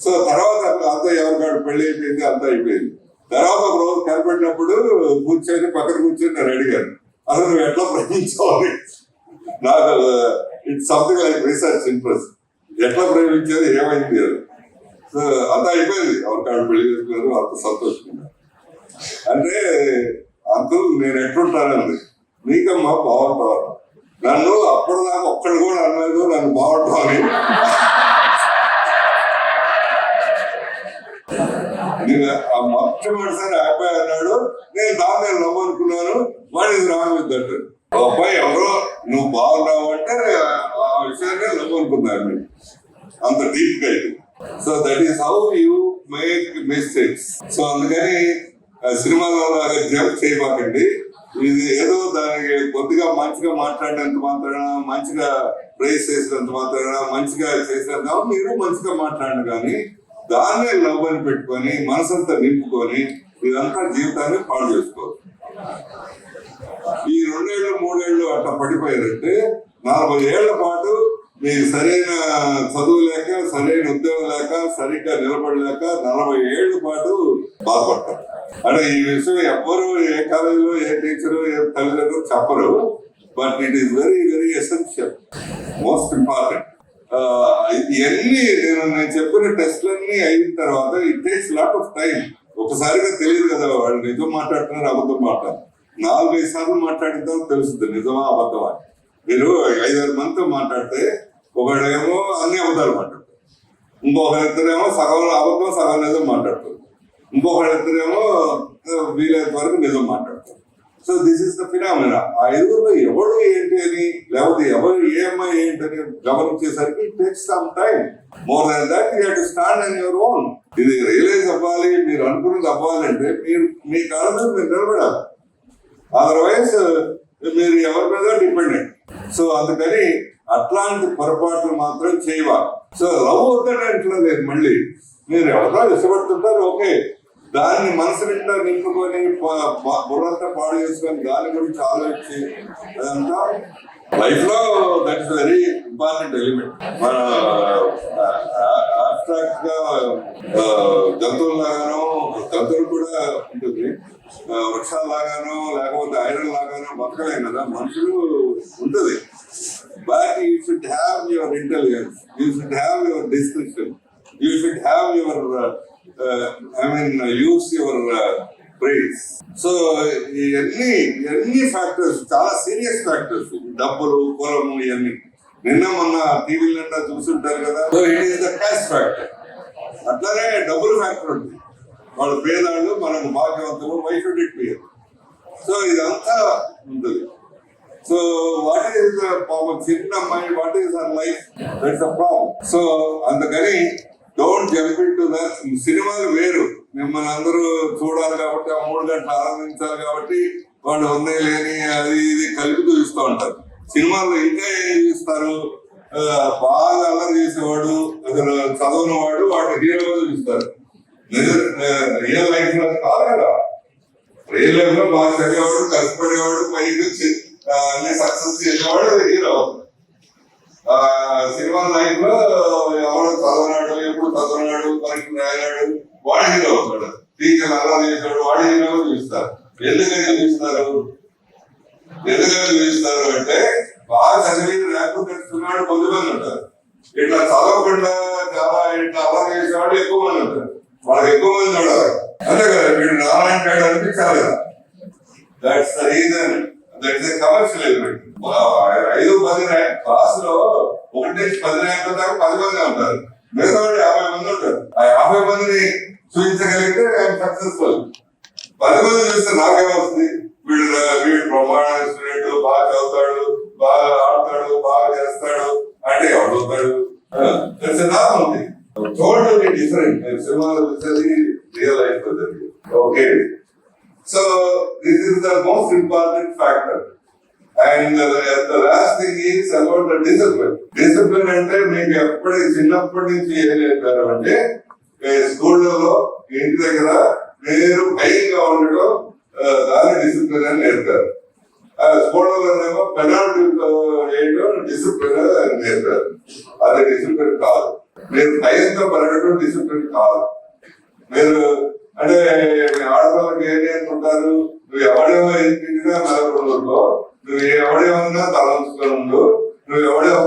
సో తర్వాత అంతా ఎవరికాడు పెళ్లి అయిపోయింది, అంతా అయిపోయింది. తర్వాత ఒక రోజు కనపడినప్పుడు కూర్చొని పక్కన కూర్చొని నేను అడిగాను, అసలు నువ్వు ఎట్లా ప్రేమించాలి. నాకు it's something like research interest, ఎట్లా ప్రేమించేది ఏమైంది అని. సో అంతా అయిపోయింది, ఎవరికాడు పెళ్లి చేసుకున్నారు, అంత సంతోషంగా. అంటే అంకుల్ నేను ఎట్లుంటానండి, నీకమ్మా బాగుంటావు. నన్ను అప్పటిదాకా ఒక్కడు కూడా అనలేదు నన్ను బాగుంటామని. మొట్టమొదటిసారి అబ్బాయి అన్నాడు, నేను దాన్ని లవ్ అనుకున్నాను, what is wrong with that. అబ్బాయి ఎవరో నువ్వు బాగున్నావు అంటే ఆ విషయాన్ని లవ్ అనుకున్నాను నేను, అంత డీప్ గా. So that is how you make mistakes. So అందుకని సినిమాలో జంప్ చేయబాకండి. ఇది ఏదో దానికి కొద్దిగా మంచిగా మాట్లాడినంత మాత్రాన, మంచిగా ప్రైజ్ చేసినంత మాత్రాన, మంచిగా చేసినంత మీరు మంచిగా మాట్లాడండి. కానీ దాన్నే లవ్ అని పెట్టుకొని మనసంతా నింపుకొని ఇదంతా జీవితాన్ని పాడు చేసుకోవచ్చు. ఈ 2 ఏళ్ళు 3 ఏళ్ళు అట్లా పడిపోయారంటే 40 ఏళ్ల పాటు మీకు సరైన చదువు లేక, సరైన ఉద్యోగం లేక, సరిగ్గా నిలబడలేక 40 ఏళ్ల పాటు బాధపడతారు. అంటే ఈ విషయం ఎవ్వరు ఏ కాలేజీలో ఏ టీచరు ఏ తల్లిదండ్రులు చెప్పరు, but it is very very essential, most important. ఇవన్నీ నేను చెప్పిన టెస్ట్లన్నీ అయిన తర్వాత it takes lot of time. ఒకసారిగా తెలియదు కదా వాళ్ళు నిజం మాట్లాడుతున్నారు అబద్ధం మాట్లాడుతున్నారు. 4-5 సార్లు మాట్లాడిన తర్వాత తెలుస్తుంది నిజమా అబద్ధమా. మీరు 5-6 మందితో మాట్లాడితే ఒకడేమో అన్ని అబద్ధాలు మాట్లాడతారు, ఇంకొకరిద్దరేమో సగం అబద్ధం సగం నిజం మాట్లాడతారు, ఇంకొకరిద్దరేమో వీలైనంత వరకు నిజం మాట్లాడతారు. So this is the phenomena. ఆ 5గురిలో ఎవడు ఏంటి అని, లేకపోతే ఎవరు ఏ అమ్మాయి ఏంటి అని గమనించేసరికి it takes some time. More than that you have to stand on your own. ఇది రియలైజ్ అవ్వాలి, మీరు అనుకున్నది అవ్వాలంటే మీరు మీ కాళ్ళ మీద మీరు నిలబడాలి. అదర్వైజ్ మీరు ఎవరి మీద డిపెండెంట్. సో అందుకని అట్లాంటి పొరపాట్లు మాత్రం చేయవాలి. సో లవ్ వద్దనంట్లో లేదు, మళ్ళీ మీరు ఎవరో ఇష్టపడుతుంటారు, ఓకే, దాన్ని మనసు నిండా నింపుకొని బుర్రంతా పాడు చేసుకొని దాని గురించి ఆలోచించి అదంతా లైఫ్ లో that is very important element. మన అబ్స్ట్రాక్ట్ గా జంతువులాగానో, జంతువులు కూడా ఉంటుంది. వృక్షాలాగానో లేకపోతే ఐరన్ లాగానో బతకలేం కదా, మనుషులు ఉంటుంది. But you should have your intelligence, you should have your description, you should have your use your brains. So ఇవన్నీ ఫ్యాక్టర్స్ చాలా సీరియస్ ఫ్యాక్టర్స్, డబ్బులు, కులము, ఇవన్నీ. నిన్న మొన్న టీవీలో చూస్తుంటారు కదా. So it is the cash factor. అట్లానే డబ్బులు ఫ్యాక్టర్ ఉంటుంది. వాళ్ళు పేదవాళ్ళు, మనకు భాగ్యవంతులు, why should it be. So ఇదంతా ఉంటుంది. సో వాట్ ఈస్ చిన్న అమ్మాయి, what is her life, that's a problem. So అందుకని don't jump in to that. సినిమాలు వేరు, మిమ్మల్ని అందరూ చూడాలి కాబట్టి, ఆ 3 గంటలు ఆనందించాలి కాబట్టి వాళ్ళు ఉన్నాయి లేని అది ఇది కలిపి చూస్తూ ఉంటారు. సినిమాల్లో ఇంకా ఏం చూస్తారు, బాగా అల్లరి చేసేవాడు, అసలు చదవని వాడు వాడు హీరోగా చూస్తారు. రియల్ లైఫ్ లో కాదు కదా. రియల్ లైఫ్ లో బాగా చదివేవాడు, కష్టపడేవాడు, పైకి అన్ని సక్సెస్ చేసేవాడు హీరో. సినిమా లైఫ్ లో ఎవరు చదవనాడు, ఎప్పుడు చదవనాడు, పనికి రాయనాడు, వాడు హీరో అవుతాడు. టీచర్ అలా చేసాడు, వాడు హీరోగా చూస్తారు. ఎందుకని చూస్తారు అంటే బాగా చదివి ర్యాంకు తెచ్చుకున్నాడు కొంతమంది ఉంటారు. ఇట్లా చదవకుండా చాలా ఇట్లా అలా చేసేవాడు ఎక్కువ మంది ఉంటారు. వాళ్ళకి ఎక్కువ మంది చూడాలి. అంతే కదా, వీడు నారాయణ అనిపించాలి కదా. That's the reason, that's the commercial element. 5-10 class లో 1-10 ర్యాంకుల దాకా 10 మంది ఉంటారు. మిగతా వాళ్ళు 50 మంది ఉంటారు. ఆ 50 మందిని చూపించగలిగితే సక్సెస్ఫుల్. 10 మంది చూస్తే నాకేమవుతుంది, వీడు ప్రమాణ స్టూడెంట్, బాగా చదువుతాడు, బాగా ఆడతాడు, బాగా చేస్తాడు అంటే ఎవరు అవుతాడు? ఉంది టోటల్లీ డిఫరెంట్. సినిమాలో వచ్చేది real life. Okay, so this is the most important factor. And the last thing is about the discipline. Discipline అంటే మీకు చిన్నప్పటి నుంచి ఏం చెప్పారు అంటే, స్కూళ్ళలో, ఇంటి దగ్గర మీరు భయంగా ఉండటం, దాని డిసిప్లిన్ అని నేర్పారు. స్కూళ్ళలోనేమో పెనాల్టీ వేయటం డిసిప్లిన్ అని నేర్పారు. అది డిసిప్లిన్ కాదు. మీరు భయంతో పెరగటం డిసిప్లిన్ కాదు. మీరు అంటే ఆడవాళ్ళకి ఏం నేర్పుకుంటారు, నువ్వు ఎవడేమో ఎన్నింటినా మెలకుడుకో, నువ్వు ఎవడేమన్నా తల ఉంచుకొని ఉండు, నువ్వు ఎవడేమో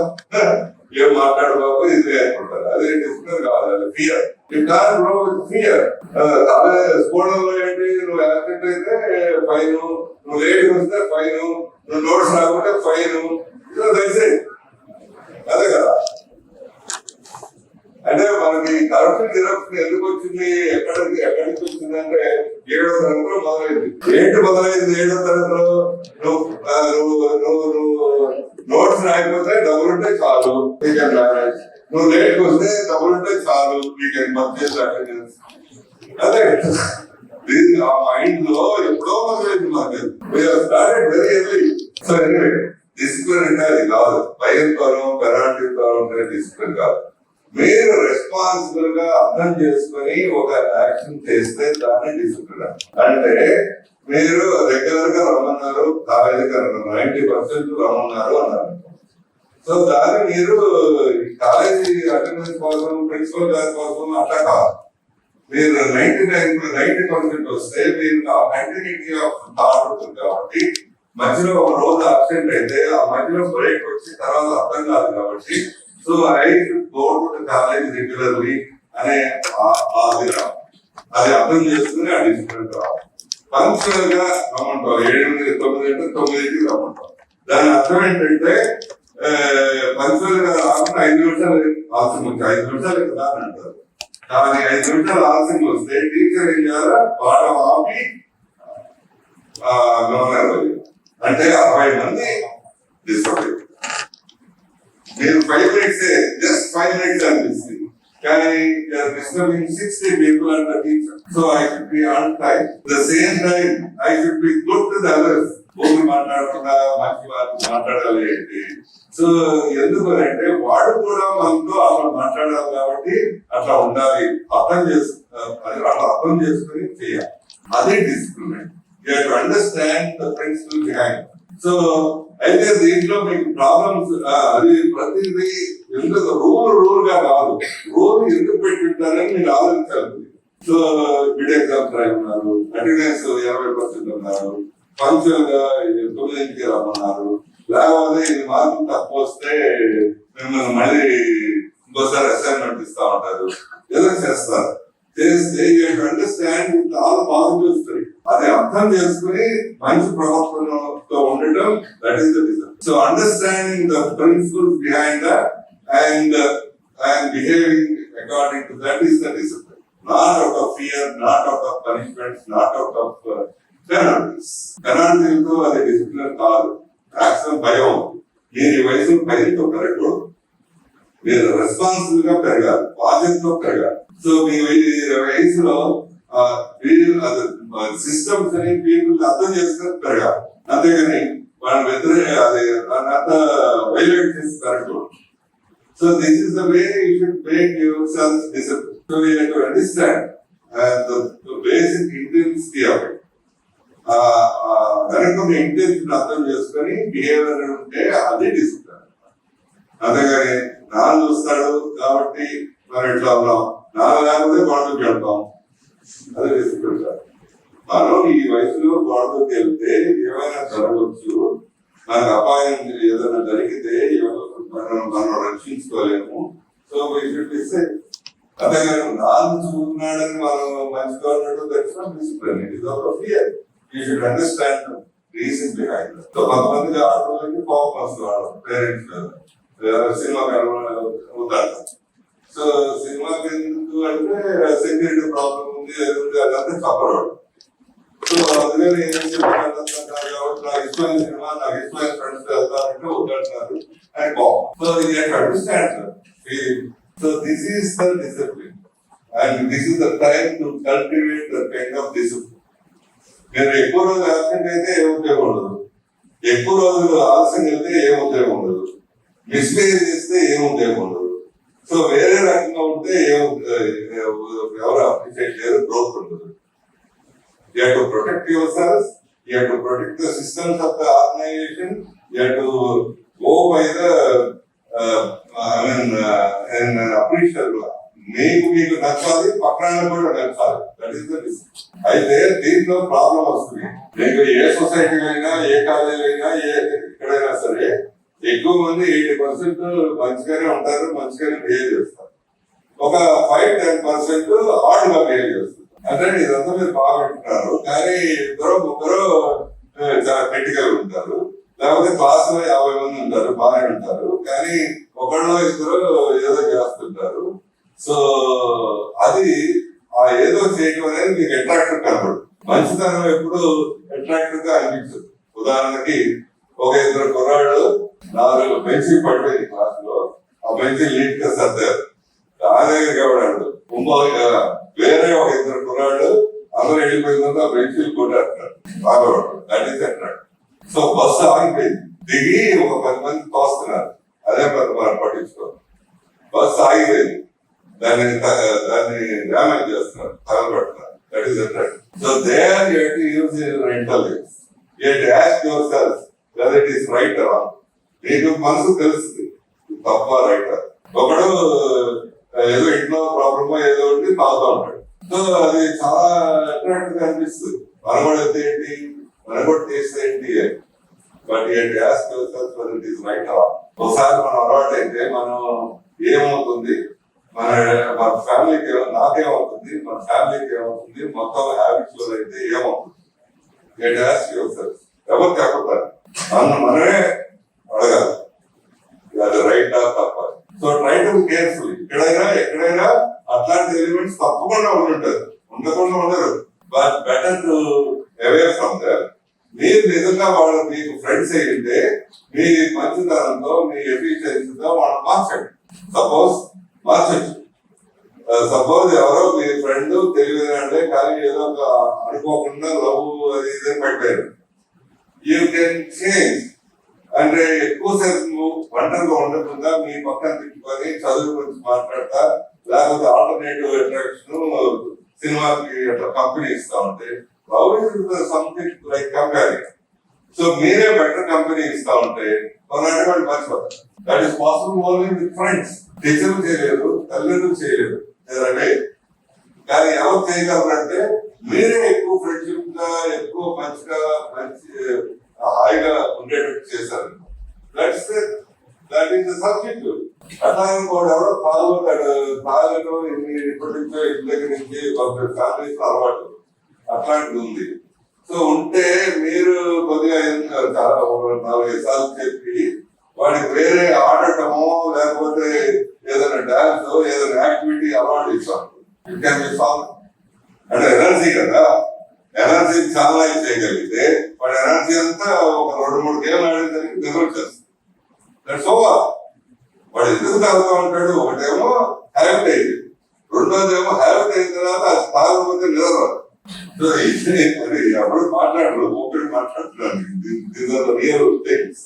ఏం మాట్లాడబాబు, ఇది నేర్పుకుంటారు. అది డిసిప్లిన్ కాదు, అది fear. You can't grow with fear. అదే స్కూళ్ళలో ఏంటి, నువ్వు యాక్సిడెంట్ అయితే ఫైన్, నువ్వు లేట్ వస్తే ఫైన్, నువ్వు నోట్స్ రాకుంటే ఫైన్, అదే కదా. అంటే మనకి కరప్షన్ ఎందుకు వచ్చింది, ఎక్కడికి వచ్చింది అంటే 7వ తరగతిలో మొదలైంది. ఏంటి మొదలైంది 7వ తరగతిలో? నువ్వు నోట్స్ రాకపోతే డబ్బులుంటే చాలు, నువ్వు లేట్ వస్తే డబ్బులుంటే చాలు, అదే ఆ మైండ్ లో ఎప్పుడో మొదలైంది మాకు. Started very early. So anyway, discipline అంటే అది కాదు. భయంతో పెనాల్టీ డిసిప్లిన్ కాదు. మీరు రెస్పాన్సిబుల్ గా అర్థం చేసుకుని ఒక యాక్షన్ చేస్తే దాన్ని డిసిప్లిన్. అంటే మీరు రెగ్యులర్ గా రమ్మన్నారు, కాలేజీకి 90% రమ్మన్నారు అన్నారు. సో దాన్ని మీరు కాలేజీ అటెండెన్స్ కోసం, ప్రిన్సిపల్ గారి కోసం అట్లా కాదు. మీరు 90% వస్తే మీరు కంటిన్యూటీ ఆఫ్ థాట్ ఉంటుంది. కాబట్టి మధ్యలో ఒక రోజు అబ్సెంట్ అయితే ఆ మధ్యలో బ్రేక్ వచ్చి తర్వాత అర్థం కాదు. కాబట్టి so I should go to the college regularly అనే అది అర్థం చేసుకుని ఆ డిసిప్లిన్ రావాలి. పంక్చువల్ గా రమ్మంటారు, 7-9 అంటే 9కి రమ్మంటారు. దాని అర్థం ఏంటంటే పంక్చువల్ గా రాకుండా 5 నిమిషాలు ఆలస్యం వచ్చి 5 నిమిషాలు కదా అని అంటారు. కానీ 5 నిమిషాలు ఆలస్యం వస్తే టీచర్ ఏం చేయాలా, వాడు ఆపి అంటే 60 మంది డిస్టర్బ్. మీరు 5 minutes, just 5 minutes అనిపిస్తుంది, కానీ disturbing 60 people and the teacher. So I should be on time. At the same time, I should be good to the others. భూమి మాట్లాడకుండా మంచి మాట్లాడాలి ఏంటి. సో ఎందుకు అంటే వాడు కూడా మనతో అలా మాట్లాడాలి కాబట్టి అట్లా ఉండాలి, అర్థం చేసుకుని చేయాలి. అదే discipline. You have to understand the principal behind. So అయితే దీంట్లో మీకు ప్రాబ్లమ్స్, అది ప్రతిదీ ఎందుకు రూల్ గా కాదు, రూల్ ఎందుకు పెట్టింటారని మీరు ఆలోచించాలి. సో మిడ్ ఎగ్జామ్స్ రాయి ఉన్నారు, అటెండెన్స్ 80% ఉన్నారు, ఫంక్షన్ గా 9కి రమ్మన్నారు, లేకపోతే ఇది మార్కులు తక్కువ వస్తే మిమ్మల్ని మళ్ళీ ఇంకోసారి అసైన్మెంట్ ఇస్తా ఉంటారు, ఏదో చేస్తారు. చేస్తే అండర్స్టాండ్ చాలా పాజిటివ్స్ అది అర్థం చేసుకుని మంచి ప్రవర్తనతో ఉండటం, that is the discipline. So understanding the principles behind that and behaving according to that is the discipline. Not out of fear, not out of punishments, not out of penalties. పెనాల్టీలతో అది discipline కాదు, action భయం. మీరు ఈ వయసులో భయంతో పెరగకూడదు, మీరు responsible గా పెరగాలి, బాధ్యతతో పెరగాలి. సో మీ వయసులో సిస్టమ్స్ అని పీపుల్ అర్థం చేసుకుని పెరగాలి, అంతేగాని వాళ్ళ అంతా వైలేట్ చేసి పెరగకూడదు. So this is the way you should make yourself discipline. So you have to understand the basic intensity of it. వెనక ఇంటెన్షన్ అర్థం చేసుకొని బిహేవియర్ ఉంటే అదే డిసిప్లిన్. అంతేగాని నాన్న చూస్తాడు కాబట్టి మనం ఎట్లా ఉన్నాం, నాన్న లేకపోతే గొడవకి వెళ్తాం, అదే డిసిప్లిన్ కాదు. మనం ఈ వయసులో గొడవకి వెళ్తే ఏమైనా జరగవచ్చు, మనకు అపాయం ఏదైనా జరిగితే మనం రక్షించుకోలేము. సో అంతేగాని నాన్న చూస్తున్నాడని మనం మంచిగా ఉన్నట్టు దర్శనం డిసిప్లిన్. ఇది ఒక fear. You should understand reason behind. So కొంతమందికి ఆడవాళ్ళకి కోపం వస్తుంది పేరెంట్స్ మీద, సినిమా అవుతాడు. సో సినిమాకి ఎందుకు అంటే సెక్యూరిటీ ప్రాబ్లం ఉంది, అదంతా చెప్పరాడు. సో అందుకని ఏం చెప్తారు కాబట్టి నాకు ఇష్టమైన సినిమా, నాకు ఇష్టమైన ఫ్రెండ్స్ వెళ్తారంటే వద్దంటున్నారు అని కోపం. So you have to understand feeling. So this is the discipline and this is the time to cultivate the kind of discipline. మీరు ఎక్కువ రోజులు యాబ్సెంట్ అయితే ఏం ఉపయోగం ఉండదు, ఎక్కువ రోజులు ఆలస్యం వెళ్తే ఏం ఉపయోగం ఉండదు, మిస్బిహేవ్ చేస్తే ఏం ఉపయోగం ఉండదు. సో వేరే రకంగా ఉంటే ఎవరు అప్రిషియేట్ చేయరు, గ్రోత్ ఉండదు. You have to protect yourselves, you have to protect the systems of the organization, you have to go by the appreciate. మీకు నచ్చాలి, పక్కన కూడా నచ్చాలి, దట్ ఈస్ ద డిసిప్లిన్. అయితే దీంట్లో ప్రాబ్లం వస్తుంది. మీకు ఏ సొసైటీలో అయినా, ఏ కాలేజీలో అయినా, ఎక్కడైనా సరే ఎక్కువ మంది 80% మంచిగానే ఉంటారు, మంచిగానే బిహేవ్ చేస్తారు. ఒక 5-10% హార్డ్ గా బిహేవ్ చేస్తారు. అంటే ఇదంతా మీరు బాగా వింటున్నారు, కానీ ఇద్దరు ముగ్గురు చాలా క్రిటికల్ ఉంటారు. లేకపోతే క్లాస్ లో 50 మంది ఉంటారు, బాగానే ఉంటారు, కానీ ఒకళ్ళు ఇద్దరు ఏదో చేస్తుంటారు. సో అది ఆ ఏదో చేయడం అనేది మీకు అట్రాక్టివ్ కనబడదు. మంచితనం ఎప్పుడు అట్రాక్టివ్ గా అనిపించదు. ఉదాహరణకి ఒక ఇద్దరు కుర్రాళ్ళు 4 బెంచీలు పడిపోయింది క్లాస్ లో, ఆ బెంచీ లీడ్ గా సర్దారు. దాని దగ్గరికి ఎవడాడు వేరే ఒక ఇద్దరు కుర్రాళ్ళు అందరూ వెళ్ళిపోయిన తర్వాత ఆ బెంచీలు కొట్టారు, బాగా that is attract. So bus ఆగిపోయింది, దిగి ఒక 10 మంది తోస్తున్నారు, అదే పెద్ద మనం పట్టించుకోవాలి. బస్సు ఆగిపోయింది, దాన్ని డ్యామేజ్ చేస్తున్నారు, తగలబెడుతున్నారు, that is attract. So there you have to use your intelligence, you have to ask yourself whether it is right or wrong. నీకు మనసు తెలుస్తుంది తప్ప రైట్. ఒకడు ఏదో ఇంట్లో ప్రాబ్లమ్ ఏదో ఒకటి తాగుతూ ఉంటాడు, సో అది చాలా అట్రాక్టివ్ గా అనిపిస్తుంది. మనగోడు అయితే ఏంటి, మనగోడు చేస్తే ఏంటి, బట్ రైట్. ఒకసారి మనం అలవాటు అయితే మనం ఏమవుతుంది, మన ఫ్యామిలీకి నాకేమవుతుంది, మన ఫ్యామిలీకి ఏమవుతుంది, మొత్తం హ్యాబిట్స్ లో అయితే ఏమవుతుంది, ఎవరు చెప్పాలి, మనమే అడగాలి అది రైట్ తప్ప. So try to careful. ఎక్కడైనా అట్లాంటి ఎలిమెంట్స్ తప్పకుండా ఉంటుంటారు, ఉండకుండా ఉండరు, but better to away from there. మీరు నిజంగా వాళ్ళు మీకు ఫ్రెండ్స్ అయ్యింటే మీ మంచితనంతో, మీ ఎఫిషియన్సీతో వాళ్ళు మార్చండి. మార్చచ్చు. సపోజ్ ఎవరో మీ ఫ్రెండ్ తెలియదంటే కానీ ఏదో ఒక అనుకోకుండా లవ్ అది ఇదని పెట్టారు, యూ కెన్ చేంజ్. అంటే ఎక్కువసేపు ఒంటరిగా ఉండకుండా మీ పక్కన తిట్టుకొని చదువు గురించి మాట్లాడతా, లేకపోతే ఆల్టర్నేటివ్ అట్రాక్షన్ సినిమాకి అట్లా కంపెనీ ఇస్తా ఉంటే సంథింగ్ లైక్ కంపేరింగ్. సో మీరే బెటర్ కంపెనీ ఇస్తా ఉంటే కొన్నాటి వాళ్ళు మర్చిపోతారు. That is possible only with friends. టీచర్లు చేయలేదు, తల్లిదండ్రులు చేయలేదు. కానీ ఎవరు చేయగలరంటే మీరే ఎక్కువ ఫ్రెండ్షిప్ గా ఎక్కువ మంచిగా మంచి హాయిగా ఉండేటట్టు చేశారు. That is the subject. అట్లాగే కూడా ఎవరో తాగుతాడు, తాగడం ఇప్పటి నుంచో ఇంటి దగ్గర నుంచి ఒక ఫ్యామిలీస్ అలవాటు అట్లాంటిది ఉంది. సో ఉంటే మీరు కొద్దిగా చాలా 4-5 సార్లు చెప్పి వాడికి వేరే ఆడటమో లేకపోతే ఏదైనా డాన్స్ ఏదైనా యాక్టివిటీ అలవాటు ఇస్తాను. It can be solve. అంటే ఎనర్జీ కదా, ఎనర్జీ చాలా చేయగలిగితే వాడి ఎనర్జీ అంతా ఒక 2-3 గేమ్లు ఆడేసరికి డెవలప్ చేస్తుంది. That's over. వాడు ఎందుకు తాగుతూ ఉంటాడు? ఒకటేమో హ్యాబిట్ అయింది, రెండోదేమో హ్యాబిట్ అయిన తర్వాత అది తాగకపోతే నిలవదు. సో అది ఎవరు మాట్లాడరు, ఒకటి మాట్లాడుతున్నాను. Real things.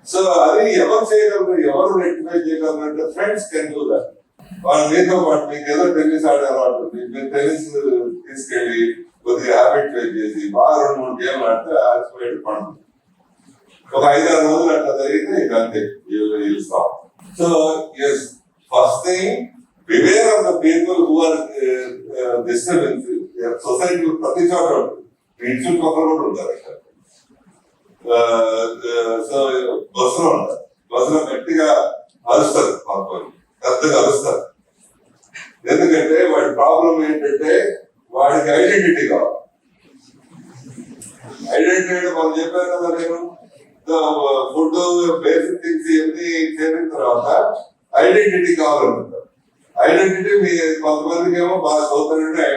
సో అది ఎవరు చేయగలరు, ఎవరు రెక్టిఫై చేయగలరు అంటే ఫ్రెండ్స్ కెన్ డూ దట్. వాళ్ళు మీతో పాటు మీకు ఏదో టెన్నిస్ ఆడే అలవాటు ఉంది, మీరు టెన్నిస్ తీసుకెళ్ళి కొద్దిగా హ్యాబిట్ చేసి బాగా 2-3 గేమ్లు ఆడితే ఆడిపోయేది పడుతుంది. ఒక 5-6 రోజులు అట్లా జరిగితే ఇక అంతే. So yes, first thing beware of the people who are disturbance. Society ప్రతి చోట ఉంటుంది, ఇంటి పక్కన కూడా ఉంటారు. సో బస్సులో ఉంటారు, బస్సులో గట్టిగా అరుస్తారు, పెద్దగా అరుస్తారు. ఎందుకంటే వాడి ప్రాబ్లం ఏంటంటే వాడికి ఐడెంటిటీ కావాలి. ఐడెంటిటీ అంటే మనం చెప్పాను కదా నేను, ఫుడ్ బేసిక్ థింగ్స్ ఇవన్నీ చేరిన తర్వాత ఐడెంటిటీ కావాలంటారు. ఐడెంటిటీ మీ కొంతమందికి ఏమో బాగా చదువుతారంటే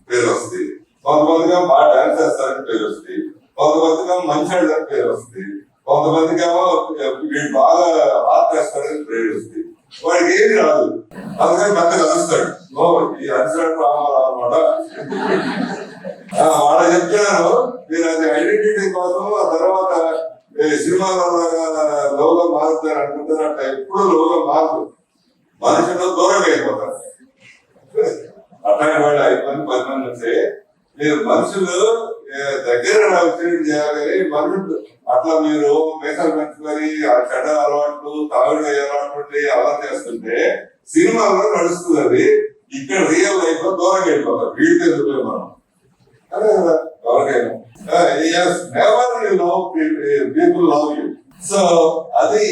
పేరు వస్తుంది, కొంతమందికి ఏమో బాగా డాన్స్ చేస్తారని పేరు వస్తుంది, కొంతమందికి ఏమో మంచి వాళ్ళని పేరు వస్తుంది, కొంతమందికి ఏమో వీడు బాగా ఆర్ట్ చేస్తాడని పేరు వస్తుంది. వాడికి ఏది రాదు, అందుకని పెద్దగా అరుస్తాడు. ఈ అరిసాడు రామారావు అనమాట. వాళ్ళకి చెప్తున్నాను, మీరు అది ఐడెంటిటీ కోసం ఆ తర్వాత సినిమాలో లోగా మారుతారు అనుకుంటున్నట్ట. ఎప్పుడు లోగా మారదు, మనుషులు దూరంగా అయిపోతారు. అట్లాంటి వాళ్ళు 5 మంది 10 మంది వస్తే మీరు మనుషులు దగ్గర వచ్చేది చేయాలి. మనుషులు అట్లా మీరు మేకలు పెంచుకొని ఆ చెడ్డ అలవాట్లు తాగుడు అలవాటు అలా చేస్తుంటే సినిమాలో నడుస్తుంది. అది ఇక్కడ రియల్ లైఫ్ లో దూరంగా అయిపోతారు. వీళ్ళు ఎందుకు మనం అదే కదా ఎవరికైనా. People love you. సో అది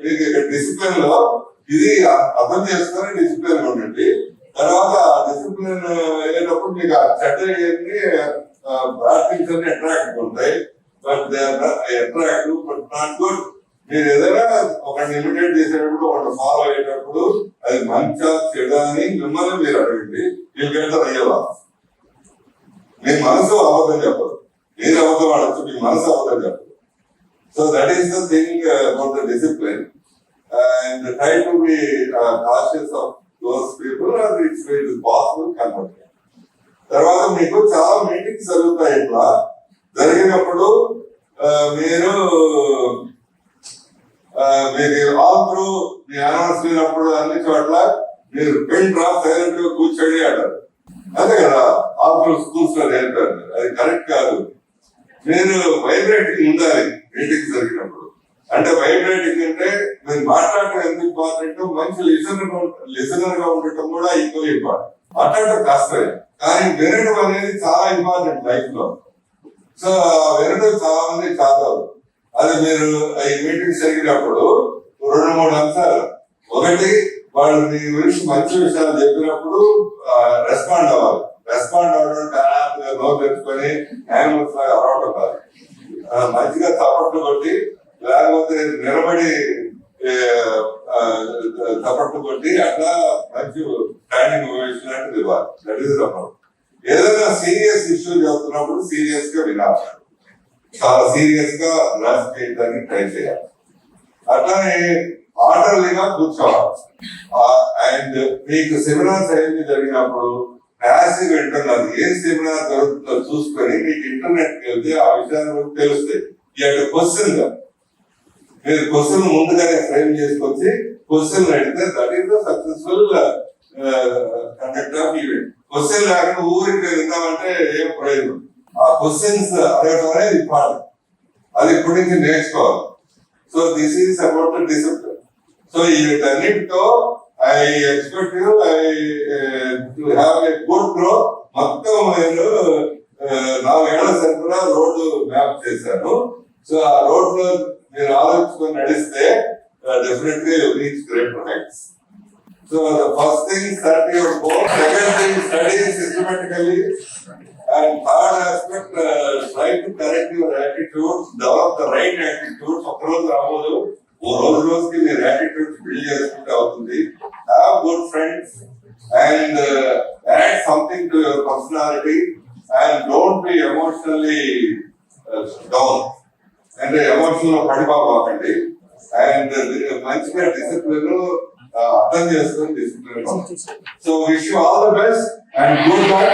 మీకు డిసిప్లిన్ లో ఇది అర్థం చేసుకొని డిసిప్లిన్ ఉండండి. తర్వాత డిసిప్లిన్ అయ్యేటప్పుడు మీకు ఆ చెడ్డ బ్యాడ్ థింగ్స్ అన్ని అట్రాక్ట్ ఉంటాయి. But they are attractive but not good. మీరు ఏదైనా ఒకరిని ఇమిటేట్ చేసేటప్పుడు ఒకటి ఫాలో అయ్యేటప్పుడు అది మంచిగా చెడు అని మిమ్మల్ని మీరు అడగండి. మీరు గంట అయ్యేవా మీ మనసు అబద్ధం చెప్పదు, మీరు అబద్ధం ఆడచ్చు, మీ మనసు అబద్ధం చెప్పదు. So that is the thing about the discipline. And try to be cautious of those people and it's possible convert. తర్వాత మీకు చాలా మీటింగ్స్ జరుగుతాయి. ఇట్లా జరిగినప్పుడు మీరు ఆల్ త్రూ మీ యానివర్సరీ అప్పుడు అన్ని చోట్ల మీరు పెన్ డ్రాప్ సైలెంట్ గా కూర్చొని అంటారు. అంతే కదా, ఆల్ త్రూ స్కూల్స్ లో నేర్పారు. అది కరెక్ట్ కాదు. మీరు వైబ్రేటింగ్ ఉండాలి మీటింగ్ జరిగినప్పుడు. అంటే వైబ్రేటింగ్ అంటే మీరు మాట్లాడటం ఎంత ఇంపార్టెంట్, మంచి లిసనర్ గా ఉండటం కూడా ఈక్వల్ ఇంపార్టెంట్. మాట్లాడటం కష్టమే, కానీ వినడం అనేది చాలా ఇంపార్టెంట్ లైఫ్ లో. సో వినడం చాలా మంది కాదు. అది మీరు ఈ మీటింగ్స్ జరిగినప్పుడు 2-3 అంశాలు. ఒకటి, వాళ్ళు మీ గురించి మంచి విషయాలు చెప్పినప్పుడు రెస్పాండ్ అవ్వాలి. రెస్పాండ్ అవ్వడం నోరు తెచ్చుకొని యానిమల్స్ లాగా అరవటం కాదు. మంచిగా చప్పట్లు కొట్టి లేకపోతే నిలబడి చప్పట్లు కొట్టి అట్లా మంచి స్టాండింగ్ ఓవేషన్ లాంటిది ఇవ్వాలి. That is the problem. ఏదైనా సీరియస్ ఇష్యూ చెప్తున్నప్పుడు సీరియస్ గా వినాలి, చాలా సీరియస్ గా గ్రాస్ప్ చేయడానికి ట్రై చేయాలి. అట్లానే ఆర్డర్లీగా కూర్చోవాలి. అండ్ మీకు సెమినార్స్ అయింది జరిగినప్పుడు ప్యాసివ్ వింటున్నారు. ఏం సెమినార్ జరుగుతుందో చూసుకొని మీకు ఇంటర్నెట్ వెళ్తే ఆ విషయాలు తెలుస్తాయి. ఈ క్వశ్చన్ గా మీరు క్వశ్చన్ ముందుగానే ఫ్రేమ్ చేసుకొచ్చి క్వశ్చన్ అడిగితే that is the successful conduct of event. Question లేకుండా ఊరికి విందామంటే ఏం ప్రయోజనం. ఆ క్వశ్చన్స్ అడగడం అనేది ఇంపార్టెంట్. అది ఇప్పటి నుంచి నేర్చుకోవాలి. So this is about the discipline. So వీటన్నిటితో I expect you to have a good growth. మొత్తం మీరు 4 ఏళ్ల సెంటర్ రోడ్డు మ్యాప్ చేశాను. సో ఆ రోడ్ లో మీరు ఆలోచించుకొని నడిస్తే definitely reach great heights. So the first thing, study your goal. Second thing, study systematically. And third aspect, try to correct your attitudes, develop the right attitudes. Across Ramodu, రోజు కి మీరు attitudes build చేసుకుంటే అవుతుంది. Have good friends and add something to your personality and don't be emotionally down. And emotional పడిపోకండి. And మంచిగా discipline అర్థం చేసుకొని discipline. So wish you all the best and good luck.